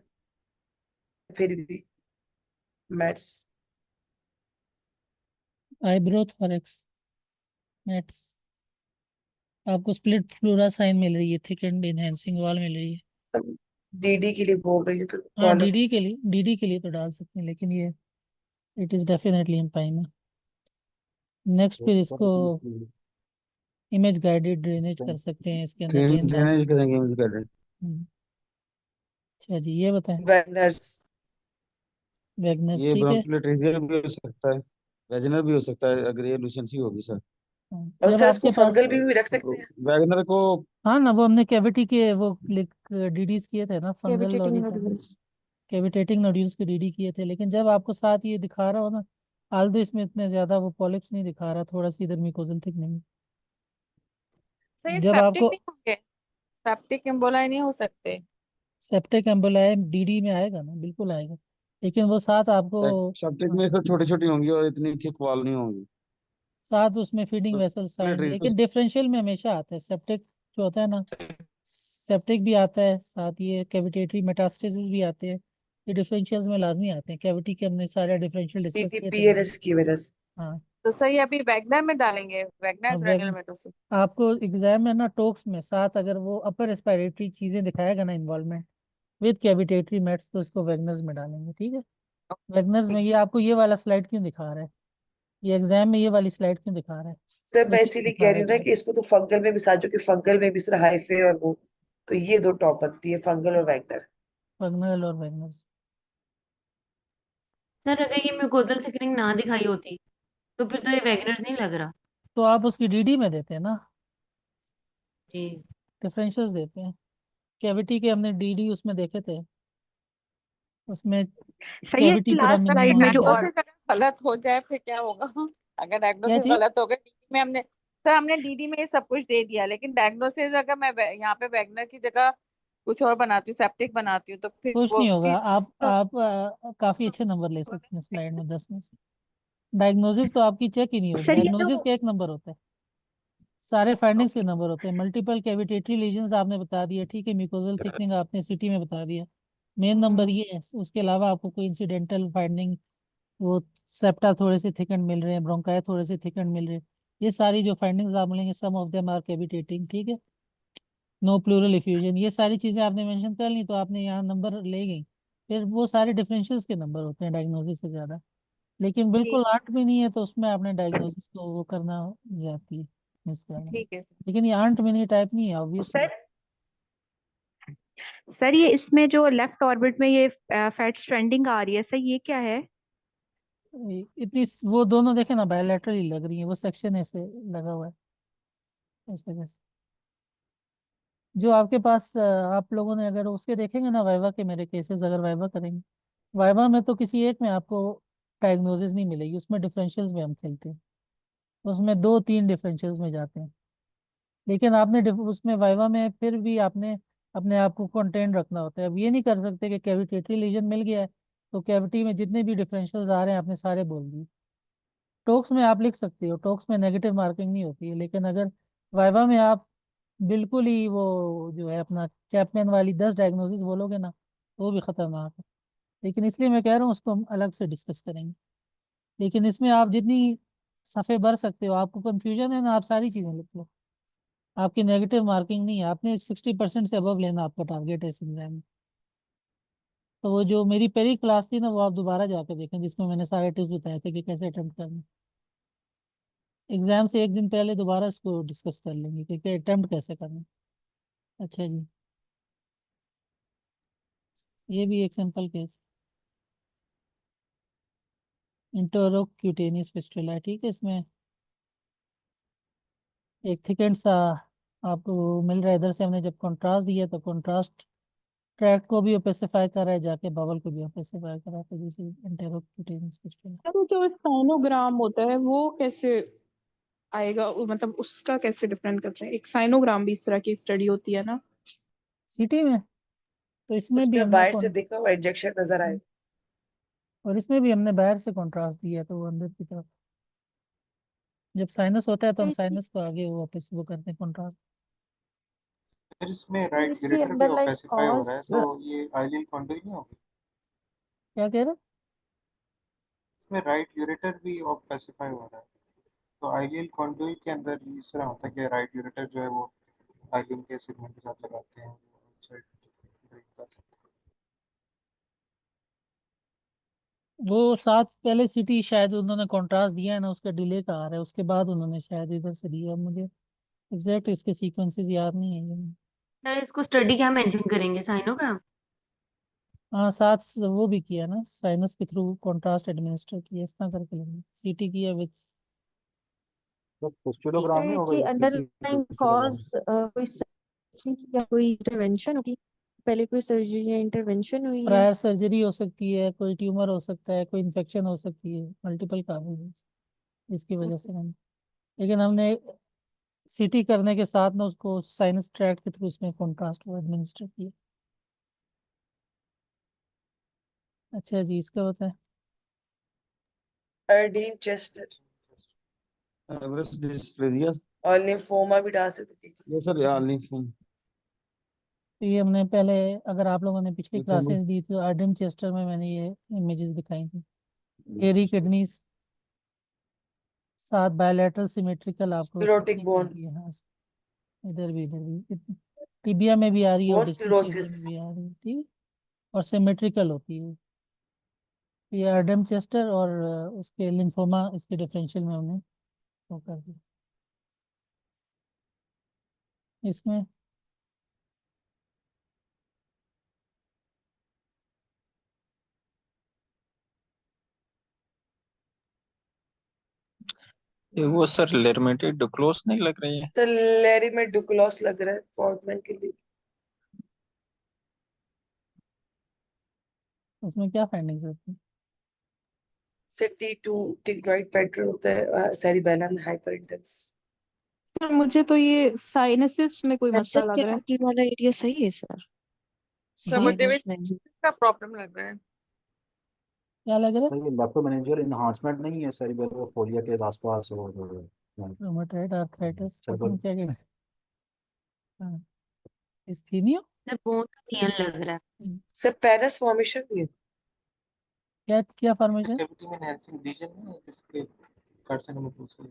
Speaker 6: फिर भी मैट्स।
Speaker 1: आइब्रोथोरेक्स नेट्स, आपको स्प्लिट फ्लोरा साइन मिल रही है, थिक एंड इनहेंसिंग वॉल मिल रही है।
Speaker 6: DD के लिए बोल रही है, फिर
Speaker 1: हाँ,
Speaker 6: कौन है?
Speaker 1: डीडी के लिए तो डाल सकते हैं, लेकिन ये it is definitely empyema. Next फिर इसको इमेज गाइडेड ड्रेनेज कर सकते हैं, इसके अंदर ड्रेन डाल
Speaker 2: ड्रेनेज
Speaker 1: सकते
Speaker 2: करेंगे, इमेज गाइडेड।
Speaker 1: हैं। अच्छा जी, ये बताएं।
Speaker 6: वैगनर्स।
Speaker 1: वैगनर्स,
Speaker 2: ये
Speaker 1: ठीक है।
Speaker 2: ब्रोंकोलिटिजिया भी हो सकता है, वेजनर भी हो सकता है अगर ये लुसेंसी होगी सर।
Speaker 1: हाँ,
Speaker 6: और
Speaker 1: जब
Speaker 6: सर इसको
Speaker 1: आपके पास,
Speaker 6: फंगल भी रख सकते हैं।
Speaker 2: वैगनर को
Speaker 1: हाँ ना, वो हमने कैविटी के वो डीडीज किए थे ना, फंगल और
Speaker 5: कैविटेटिंग
Speaker 1: ये सब
Speaker 5: नोड्यूल्स।
Speaker 1: कैविटेटिंग नोड्यूल्स के डीडी किए थे। लेकिन जब आपको साथ ये दिखा रहा हो ना, आल्दो इसमें इतने ज्यादा वो पॉलिप्स नहीं दिखा रहा, थोड़ा सी इधर म्यूकोजल थिक नहीं।
Speaker 9: सर ये
Speaker 1: जब
Speaker 9: सेप्टिक
Speaker 1: आपको
Speaker 9: नहीं होंगे, सेप्टिक एम्बोलाई नहीं हो सकते?
Speaker 1: सेप्टिक एम्बोलाई डीडी में आएगा ना, बिल्कुल आएगा, लेकिन वो साथ आपको
Speaker 2: सेप्टिक में सर छोटी छोटी होंगी और इतनी थिक वॉल नहीं होंगी।
Speaker 1: साथ उसमें फीडिंग
Speaker 2: तो
Speaker 1: वेसल्स आएंगे,
Speaker 2: ट्रीटमेंट
Speaker 1: लेकिन डिफरेंशियल में हमेशा आता है सेप्टिक जो होता है ना, सेप्टिक भी आता है साथ, ये कैविटेटरी मेटास्टेसिस भी आते हैं, ये डिफरेंशियल्स में लाजमी आते हैं। कैविटी के हमने सारे डिफरेंशियल डिस्कस किए थे ना।
Speaker 6: CTPNS की वजह से।
Speaker 1: हाँ।
Speaker 9: तो सर ये अभी वैगनर में डालेंगे, वैगनर
Speaker 1: अब
Speaker 9: ग्रेन्युलोमेटोसिस।
Speaker 1: आपको एग्जाम में ना टोक्स में साथ अगर वो अपर रेस्पिरेटरी चीजें दिखाएगा ना इन्वॉल्वमेंट विद कैविटेटरी मेट्स, तो इसको वैगनर्स में डालेंगे, ठीक है। वैगनर्स में ये आपको ये वाला स्लाइड क्यों दिखा रहा है, ये एग्जाम में ये वाली स्लाइड क्यों दिखा रहा है,
Speaker 6: सर मैं
Speaker 1: इसलिए
Speaker 6: इसीलिए
Speaker 1: दिखा
Speaker 6: कह
Speaker 1: रहा
Speaker 6: रही
Speaker 1: है
Speaker 6: हूँ ना
Speaker 1: कि
Speaker 6: कि इसको तो फंगल में भी साजो कि फंगल में भी सर हाइफे और वो, तो ये दो टॉप बनती है, फंगल और वैगनर।
Speaker 1: फंगल और वैगनर्स।
Speaker 12: सर अगर ये म्यूकोजल थिकनिंग ना दिखाई होती तो फिर तो ये वैगनर्स नहीं लग रहा।
Speaker 1: तो आप उसकी डीडी में देते हैं ना,
Speaker 12: जी।
Speaker 1: डिफरेंशियल्स देते हैं। कैविटी के हमने डीडी उसमें देखे थे, उसमें
Speaker 8: सही है,
Speaker 1: कैविटी पूरा
Speaker 8: लास्ट स्लाइड
Speaker 1: मिनिमम
Speaker 8: में जो
Speaker 1: क्या
Speaker 8: और
Speaker 9: डायग्नोसिस अगर गलत हो जाए फिर क्या होगा? अगर
Speaker 1: क्या
Speaker 9: डायग्नोसिस
Speaker 1: चीज।
Speaker 9: गलत हो गया डीडी में, हमने सर हमने डीडी में ये सब कुछ दे दिया, लेकिन डायग्नोसिस अगर मैं यहाँ पे वैगनर की जगह कुछ और बनाती हूँ, सेप्टिक बनाती हूँ, तो फिर
Speaker 1: कुछ
Speaker 9: वो
Speaker 1: नहीं होगा,
Speaker 9: चीज
Speaker 1: आप काफी अच्छे नंबर ले सकते हैं स्लाइड में 10 में से। डायग्नोसिस तो आपकी चेक ही नहीं होगी,
Speaker 8: सर ये
Speaker 1: डायग्नोसिस
Speaker 8: जो
Speaker 1: का एक नंबर होता है, सारे फाइंडिंग्स के नंबर होते हैं। मल्टीपल कैविटेटरी लीजन्स आपने बता दिया, ठीक है, म्यूकोजल थिकनिंग आपने सिटी में बता दिया, मेन नंबर ये है। उसके अलावा आपको कोई इंसिडेंटल फाइंडिंग, वो सेप्टा थोड़े से थिकन मिल रहे हैं, ब्रोंकाई थोड़े से थिकन मिल रहे हैं, ये सारी जो फाइंडिंग्स आप मिलेंगे, सम ऑफ देम आर कैविटेटिंग, ठीक है, नो प्लूरल इफ्यूजन, ये सारी चीजें आपने मेंशन कर ली तो आपने यहाँ नंबर ले गई। फिर वो सारे डिफरेंशियल्स के नंबर होते हैं डायग्नोसिस से ज्यादा, लेकिन बिल्कुल
Speaker 9: ठीक
Speaker 1: आंट में नहीं है तो उसमें आपने डायग्नोसिस को वो करना जाती है, मिस करना।
Speaker 9: ठीक है सर।
Speaker 1: लेकिन ये आंट में नहीं टाइप नहीं है ऑब्वियसली।
Speaker 8: सर सर ये इसमें जो लेफ्ट ऑर्बिट में ये फैट स्ट्रैंडिंग आ रही है, सर ये क्या है?
Speaker 1: इतनी वो दोनों देखे ना बायोलैटरली लग रही है, वो सेक्शन ऐसे लगा हुआ है इस वजह से। जो आपके पास आप लोगों ने अगर उसके देखेंगे ना वाइवा के, मेरे केसेस अगर वाइवा करेंगे, वाइवा में तो किसी एक में आपको डायग्नोसिस नहीं मिलेगी, उसमें डिफरेंशियल्स में हम खेलते हैं, उसमें 2-3 डिफरेंशियल्स में जाते हैं। लेकिन आपने उसमें वाइवा में फिर भी आपने अपने आप को कंटेंट रखना होता है। अब ये नहीं कर सकते कि कैविटेटरी लीजन मिल गया है तो कैविटी में जितने भी डिफरेंशियल्स आ रहे हैं आपने सारे बोल दिए। टोक्स में आप लिख सकते हो, टोक्स में नेगेटिव मार्किंग नहीं होती है, लेकिन अगर वाइवा में आप बिल्कुल ही वो जो है अपना चैपमैन वाली 10 डायग्नोसिस बोलोगे ना, तो वो भी खतरनाक है। लेकिन इसलिए मैं कह रहा हूँ उसको हम अलग से डिस्कस करेंगे। लेकिन इसमें आप जितनी सफ़े भर सकते हो, आपको कंफ्यूजन है ना, आप सारी चीज़ें लिख लो, आपकी नेगेटिव मार्किंग नहीं है, आपने 60% से अबव लेना आपका टारगेट है इस एग्जाम में। तो वो जो मेरी पहली क्लास थी ना, वो आप दोबारा जाकर देखें, जिसमें मैंने सारे टिप्स बताए थे कि कैसे अटेम्प्ट करना। एग्जाम से एक दिन पहले दोबारा इसको डिस्कस कर लेंगे कि अटेम्प्ट कैसे करना। अच्छा जी, ये भी एक सिंपल केस, इंटरोक्यूटेनियस फिस्टुला है, ठीक है। इसमें एक थिकेंड सा आपको मिल रहा है, इधर से हमने जब कंट्रास्ट दिया तो कंट्रास्ट ट्रैक्ट को भी ओपेसिफाई कर रहा है, जाके बबल को भी ओपेसिफाई कर रहा है, तो दिस इज इंटरोक्यूटेनियस फिस्टुला।
Speaker 5: तो जो साइनोग्राम होता है वो कैसे आएगा, मतलब उसका कैसे डिफरेंट करते हैं? एक साइनोग्राम भी इस तरह की स्टडी होती है ना?
Speaker 1: सिटी में तो इसमें भी
Speaker 6: उसमें
Speaker 1: हमने
Speaker 6: बाहर से देखा हुआ इंजेक्शन नजर आए।
Speaker 1: और इसमें भी हमने बाहर से कंट्रास्ट दिया, तो वो अंदर की तरफ जब साइनस होता है तो हम साइनस को आगे वो वापस वो करते हैं कंट्रास्ट।
Speaker 14: फिर इसमें
Speaker 6: तो
Speaker 14: राइट
Speaker 6: इसके
Speaker 14: यूरेटर भी
Speaker 6: अंदर लाइक
Speaker 14: ओपेसिफाई हो रहा है,
Speaker 6: कॉज।
Speaker 14: तो ये आइलियल कॉन्डोई नहीं होगी?
Speaker 1: क्या कह रहे
Speaker 14: इसमें राइट यूरेटर भी ओपेसिफाई हो रहा है, तो आइलियल कॉन्डोई के अंदर इस तरह होता है कि राइट यूरेटर जो है वो आइलियम के सेगमेंट के साथ लगाते हैं, आउटसाइड ब्रेक कर देते हैं।
Speaker 1: वो साथ पहले सिटी शायद उन्होंने कंट्रास्ट दिया है ना, उसका डिले का आ रहा है, उसके बाद उन्होंने शायद इधर से दिया, मुझे एग्जैक्ट इसके सीक्वेंसेस याद नहीं है ये।
Speaker 12: सर इसको स्टडी क्या मेंशन करेंगे, साइनोग्राम?
Speaker 1: हाँ साथ वो भी किया ना, साइनस के थ्रू कॉन्ट्रास्ट एडमिनिस्टर किया, इस तरह करके लेंगे। सीटी किया विद
Speaker 7: तो फिस्टुलोग्राम नहीं होगा
Speaker 3: कि
Speaker 7: ये सीटी
Speaker 3: अंडरलाइंग
Speaker 7: फिस्टुलोग्राम।
Speaker 3: कॉज कोई सर्जरी या कोई इंटरवेंशन होगी, पहले कोई सर्जरी या इंटरवेंशन हुई है?
Speaker 1: प्रायर सर्जरी हो सकती है, कोई ट्यूमर हो सकता है, कोई इन्फेक्शन हो सकती है, मल्टीपल कारण है इसकी वजह से मैंने, लेकिन हमने सीटी करने के साथ ना उसको साइनस ट्रैक्ट के थ्रू इसमें कॉन्ट्रास्ट एडमिनिस्टर किया। अच्छा जी, इसका बताएं।
Speaker 6: Iodine chest
Speaker 2: average dysplasia.
Speaker 6: और लिम्फोमा भी डाल सकते थे।
Speaker 2: ये सर यार लिम्फोमा।
Speaker 1: तो ये हमने पहले, अगर आप लोगों ने पिछली
Speaker 2: लिम्फोमा
Speaker 1: क्लासेस दी तो आर्डियम चेस्टर में मैंने ये इमेजेस दिखाई थी। एरी किडनीज, साथ बायलैटरल सिमेट्रिकल आपको
Speaker 6: स्क्लेरोटिक बोन,
Speaker 1: हाँ, इधर भी टिबिया में भी आ रही है और
Speaker 6: बोन
Speaker 1: डिस्टल टिबिया
Speaker 6: स्क्लेरोसिस।
Speaker 1: में भी आ रही है, ठीक है, और सिमेट्रिकल होती है। ये आर्डियम चेस्टर और उसके लिम्फोमा, इसके डिफरेंशियल में हमने वो कर दिया इसमें।
Speaker 4: ये वो सर लेरमेटिडुक्लोस नहीं लग रही है?
Speaker 6: सर लेरी में डुक्लोस लग रहा है फॉर्टमैन के लिए।
Speaker 1: उसमें क्या फाइंडिंग्स होती है?
Speaker 6: से T2 टिग्रॉइड पैटर्न होता है सेरिबेलम में हाइपर इंटेंस।
Speaker 5: सर मुझे तो ये साइनसिस में कोई मसला
Speaker 3: सर
Speaker 5: लग रहा है।
Speaker 3: कैविटी वाला एरिया सही है सर?
Speaker 9: सर मुझे भी
Speaker 3: साइनस में
Speaker 9: का प्रॉब्लम लग रहा है।
Speaker 1: क्या लग रहा है?
Speaker 7: तो ये लेप्टोमेनिंजियल इन्हांसमेंट नहीं है सेरिब्रल फोलिया के आसपास और
Speaker 1: रूमेटॉइड आर्थराइटिस,
Speaker 7: चलो
Speaker 1: पता नहीं क्या क्या। हाँ, इस्थीनिया।
Speaker 11: सर बोन नियन लग रहा है।
Speaker 6: सर पेरस फॉर्मेशन भी है।
Speaker 1: क्या फॉर्मेशन?
Speaker 14: कैविटी में एनहांसिंग रीजन नहीं है जिसके कर्सर में पूछा।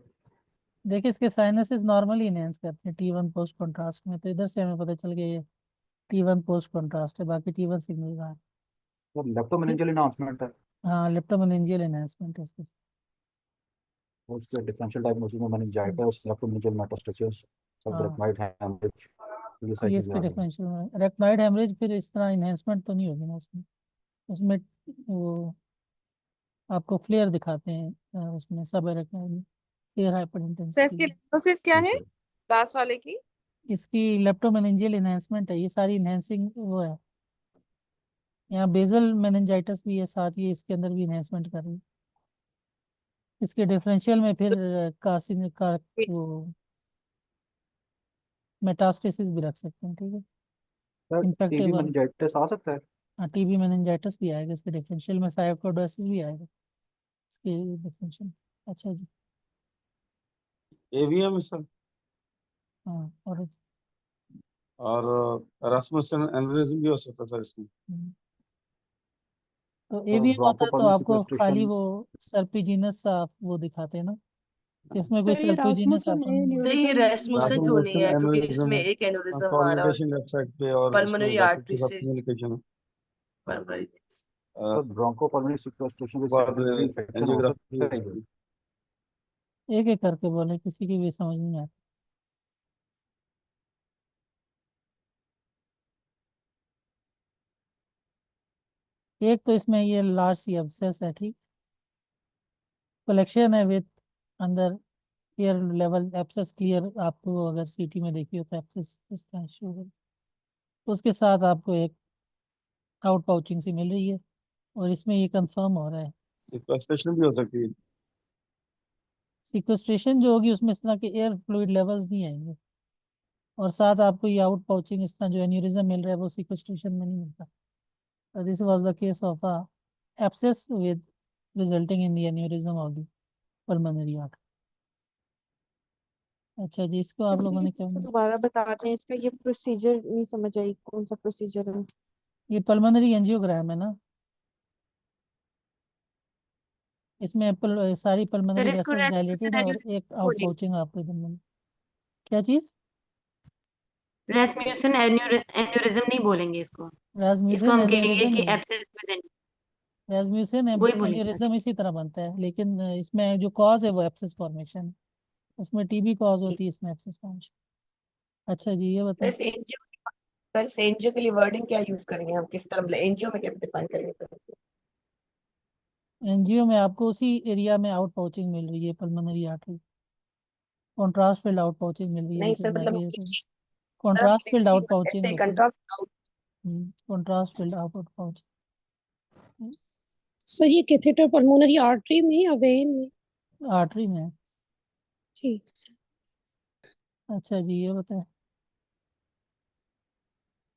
Speaker 1: देखिए इसके साइनसेस नॉर्मली इनहेंस करते हैं T1 पोस्ट कॉन्ट्रास्ट में, तो इधर से हमें पता चल गया ये T1 पोस्ट कॉन्ट्रास्ट है, बाकी T1 सिग्नल रहा है।
Speaker 7: तो लेप्टोमेनिंजियल इन्हांसमेंट है।
Speaker 1: हाँ, लेप्टोमेनिंजियल एनहांसमेंट है इसके।
Speaker 7: और उसके डिफरेंशियल डायग्नोसिस में मेनिंजाइटिस, लेप्टोमेनिंजियल मेटास्टेसिस,
Speaker 1: हाँ,
Speaker 7: सबरेक्नाइड हेमरेज, ये सारी
Speaker 1: ये
Speaker 7: चीजें
Speaker 1: इसके
Speaker 7: आ गई।
Speaker 1: डिफरेंशियल में रेक्टोइड हेमरेज, फिर इस तरह इन्हेंसमेंट तो नहीं होगी ना उसमें। उसमें वो आपको फ्लेयर दिखाते हैं उसमें सब रेक्टोइड में फ्लेयर हाइपर
Speaker 9: सर
Speaker 1: इंटेंसिटी।
Speaker 9: इसकी डायग्नोसिस क्या है
Speaker 7: सर
Speaker 9: लास्ट वाले की?
Speaker 1: इसकी लेप्टोमेनिंजियल एनहांसमेंट है, ये सारी इनहेंसिंग वो है। यहाँ बेजल मेनिंजाइटिस भी है साथ, ये इसके अंदर भी इनहेंसमेंट कर रही है। इसके डिफरेंशियल में फिर कार्सिन का वो मेटास्टेसिस भी रख सकते हैं, ठीक है,
Speaker 7: सर टीबी
Speaker 1: इन्फेक्टेबल।
Speaker 7: मेनिंजाइटिस आ सकता है।
Speaker 1: हाँ, टीबी मेनिंजाइटिस भी आएगा इसके डिफरेंशियल में, साइकोडोसिस भी आएगा इसके डिफरेंशियल। अच्छा जी।
Speaker 2: AVM sir.
Speaker 1: हाँ,
Speaker 2: और रास्मुसन एनेरिज्म भी हो सकता है सर इसमें।
Speaker 1: तो
Speaker 7: तो
Speaker 1: एवीएम होता तो
Speaker 7: ब्रोंकोपल्मोनरी
Speaker 1: आपको खाली
Speaker 7: सिक्वेस्ट्रेशन।
Speaker 1: वो सर्पिजिनस सा वो दिखाते हैं ना, इसमें कोई
Speaker 5: सर ये
Speaker 1: सर्पिजिनस
Speaker 5: रासमुसन
Speaker 1: अपन
Speaker 6: सर ये
Speaker 5: एन्यूरिज्म
Speaker 6: रेस्मुसन जो नहीं
Speaker 2: रास्मुसन
Speaker 6: है क्योंकि
Speaker 2: एनेरिज्म
Speaker 6: इसमें
Speaker 2: है,
Speaker 6: एक एन्यूरिज्म हमारा
Speaker 2: कंसोलिडेशन लेफ्ट साइड पे और उसमें
Speaker 6: पल्मोनरी आर्टरी
Speaker 2: वेसिकल
Speaker 6: से
Speaker 2: कम्युनिकेशन।
Speaker 6: पल्मोनरी।
Speaker 7: तो ब्रोंकोपल्मोनरी सिक्वेस्ट्रेशन में
Speaker 2: बाद
Speaker 7: सेकेंडरी इन्फेक्शन हो
Speaker 2: एंजियोग्राफी
Speaker 7: सकता है ये।
Speaker 1: एक एक करके बोले, किसी की भी समझ नहीं आती। एक तो इसमें ये लार्ज सी एब्सेस है, ठीक, कलेक्शन है विथ अंदर एयर लेवल एब्सेस क्लियर, आपको अगर सीटी में देखी हो तो एब्सेस इस तरह शो हो, उसके साथ आपको एक आउट पाउचिंग सी मिल रही है, और इसमें ये कंफर्म हो रहा है।
Speaker 2: सिक्वेस्ट्रेशन भी हो सकती है।
Speaker 1: सिक्वेस्ट्रेशन जो होगी उसमें इस तरह के एयर फ्लूइड लेवल्स नहीं आएंगे, और साथ आपको ये आउट पाउचिंग इस तरह जो एन्यूरिज्म मिल रहा है वो सिक्वेस्ट्रेशन में नहीं मिलता। This was the case of a abscess with resulting in the aneurysm of the pulmonary artery. अच्छा जी, इसको आप लोगों ने क्या
Speaker 3: दोबारा बताते हैं, इसका ये प्रोसीजर नहीं समझ आई, कौन सा प्रोसीजर है?
Speaker 1: ये पल्मोनरी एंजियोग्राम है ना, इसमें सारी
Speaker 11: सर
Speaker 1: पल्मोनरी
Speaker 11: इसको
Speaker 1: वेसल्स डायलेटेड
Speaker 11: रेस्पिरेशन
Speaker 1: है और
Speaker 11: एन्यूरिज्म
Speaker 1: एक आउट
Speaker 11: बोलेंगे।
Speaker 1: पाउचिंग आपको इधर मिल। क्या चीज?
Speaker 11: रेस्पिरेशन एन्यूरिज्म नहीं बोलेंगे इसको। इसको
Speaker 1: रासम्यूसिन
Speaker 11: हम कहेंगे
Speaker 1: एन्यूरिज्म
Speaker 11: कि
Speaker 1: ही,
Speaker 11: एब्सेस विद
Speaker 1: रासम्यूसिन
Speaker 11: वही बोलेंगे।
Speaker 1: एन्यूरिज्म इसी तरह बनता है, लेकिन इसमें जो कॉज है वो एब्सेस फॉर्मेशन है, उसमें टीबी कॉज
Speaker 11: ठीक।
Speaker 1: होती है, इसमें एब्सेस फॉर्मेशन। अच्छा जी, ये बताएं।
Speaker 6: सर सर एनजीओ के लिए वर्डिंग क्या यूज करेंगे हम, किस तरह, मतलब एनजीओ में क्या डिफाइन करेंगे सर?
Speaker 1: एनजीओ में आपको उसी एरिया में आउट पाउचिंग मिल रही है, pulmonary artery, contrast filled out pouching मिल रही है,
Speaker 6: नहीं
Speaker 1: दिस
Speaker 6: सर,
Speaker 1: इज
Speaker 6: मतलब
Speaker 1: like contrast filled out pouching
Speaker 6: ऐसे
Speaker 1: होता है।
Speaker 6: Contrast
Speaker 1: contrast filled out pouching
Speaker 10: sir ये कैथेटर पल्मोनरी आर्टरी में या वेन में?
Speaker 1: आर्टरी में है।
Speaker 10: ठीक सर।
Speaker 1: अच्छा जी, ये बताएं।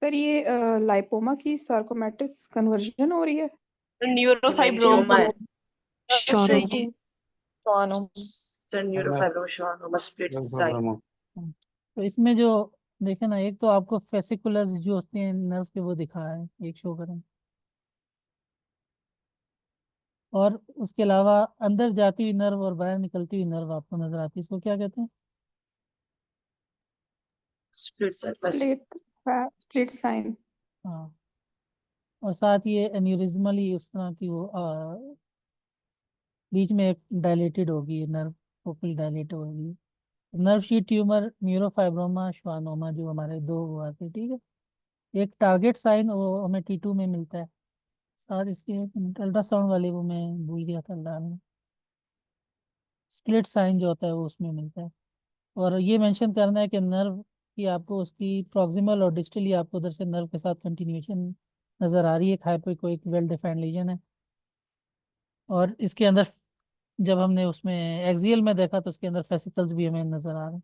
Speaker 5: सर ये लाइपोमा की सार्कोमेटिस कन्वर्जन हो रही है?
Speaker 6: न्यूरोफाइब्रोमा है
Speaker 5: सर ये
Speaker 6: सर, न्यूरोफाइब्रोमा स्प्लिट साइड।
Speaker 1: तो इसमें जो देखे ना, एक तो आपको फेसिकुलस जो होते हैं नर्व के वो दिखा है, एक शो करें, और उसके अलावा अंदर जाती हुई नर्व और बाहर निकलती हुई नर्व आपको नजर आती है, इसको क्या कहते हैं?
Speaker 5: Split sign.
Speaker 1: हाँ, और साथ ये एन्यूरिज्मली उस तरह की वो बीच में एक डायलेटेड होगी ये नर्व, फोकल डायलेट होगी। नर्व शीट ट्यूमर, न्यूरोफाइब्रोमा, श्वानोमा, जो हमारे दो वो आते हैं, ठीक है। एक टारगेट साइन वो हमें T2 में मिलता है, साथ इसके अल्ट्रासाउंड वाले वो मैं भूल गया था डालना, स्प्लिट साइन जो होता है वो उसमें मिलता है। और ये मेंशन करना है कि नर्व की आपको उसकी प्रॉक्सिमल और डिस्टली आपको उधर से नर्व के साथ कंटिन्यूएशन नज़र आ रही है, हाइपोइकोइक वेल डिफाइंड लीजन है। और इसके अंदर जब हमने उसमें एक्सियल में देखा तो उसके अंदर फेसिकल्स भी हमें नज़र आ रहे हैं।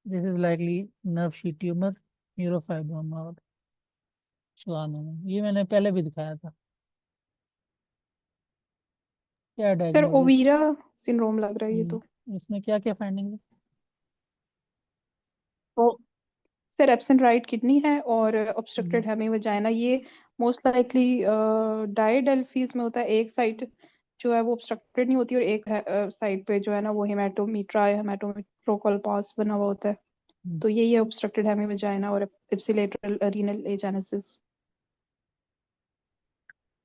Speaker 1: This is likely nerve sheet tumour, neurofibroma और श्वानोमा, ये मैंने पहले भी दिखाया था। क्या
Speaker 5: सर
Speaker 1: डायग्नोसिस?
Speaker 5: ओवीरा सिंड्रोम लग रहा है ये तो।
Speaker 1: इसमें क्या क्या फाइंडिंग है?
Speaker 5: सर एब्सेंट राइट किडनी है और ऑब्स्ट्रक्टेड हेमी वजाइना। ये मोस्ट लाइकली डायडेल्फीज में होता है। एक साइड जो है वो ऑब्स्ट्रक्टेड नहीं होती और एक साइड पे जो है ना वो हेमाटोमीट्रा या हेमाटोमीट्रोकल पास बना हुआ होता है। तो यही है ऑब्स्ट्रक्टेड हेमी वजाइना और इप्सिलेटरल रीनल एजेनेसिस।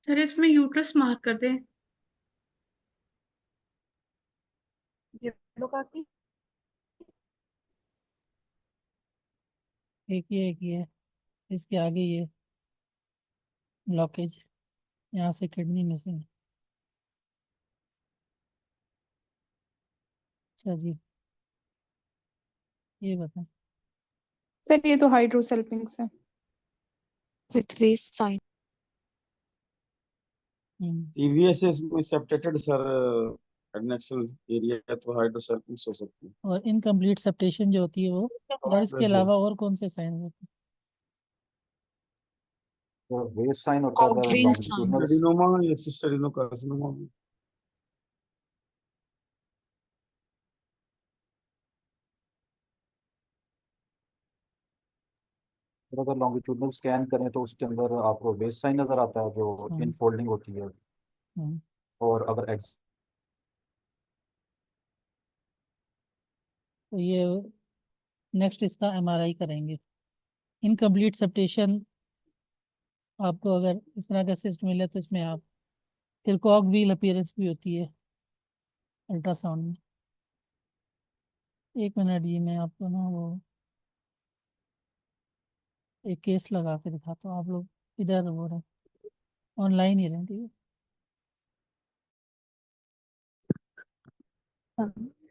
Speaker 15: सर इसमें यूट्रस मार्क कर दें।
Speaker 5: ये लोग आती
Speaker 1: एक ये है, इसके आगे ये ब्लॉकेज, यहाँ से किडनी मिसिंग। अच्छा जी, ये बताएं।
Speaker 5: सर ये तो हाइड्रोसेल्पिंग्स है
Speaker 3: विथ वेस्ट साइन।
Speaker 2: TVS में सेप्टेटेड सर एडनेक्सल एरिया तो हाइड्रोसेल्फिंग्स हो सकती है।
Speaker 1: और इनकम्प्लीट सेप्टेशन जो होती है वो, और इसके अलावा और कौन से साइन होते
Speaker 7: तो वेस्ट साइन होता है लॉन्गिट्यूडनल
Speaker 2: एडिनोमा या सिस्टर एडिनोकार्सिनोमा भी।
Speaker 7: अगर लॉन्गिट्यूडनल स्कैन करें तो उसके अंदर आपको वेस्ट साइन नजर आता है जो
Speaker 1: हैं?
Speaker 7: इनफोल्डिंग होती है। और अगर
Speaker 1: तो ये नेक्स्ट इसका MRI करेंगे। इनकम्प्लीट सेप्टेशन आपको अगर इस तरह का सिस्ट मिले तो इसमें आप फिर कॉग व्हील अपीयरेंस भी होती है अल्ट्रासाउंड में। एक मिनट जी, मैं आपको ना वो एक केस लगा के दिखाता हूँ, आप लोग इधर हो रहे ऑनलाइन ही रहें, ठीक है।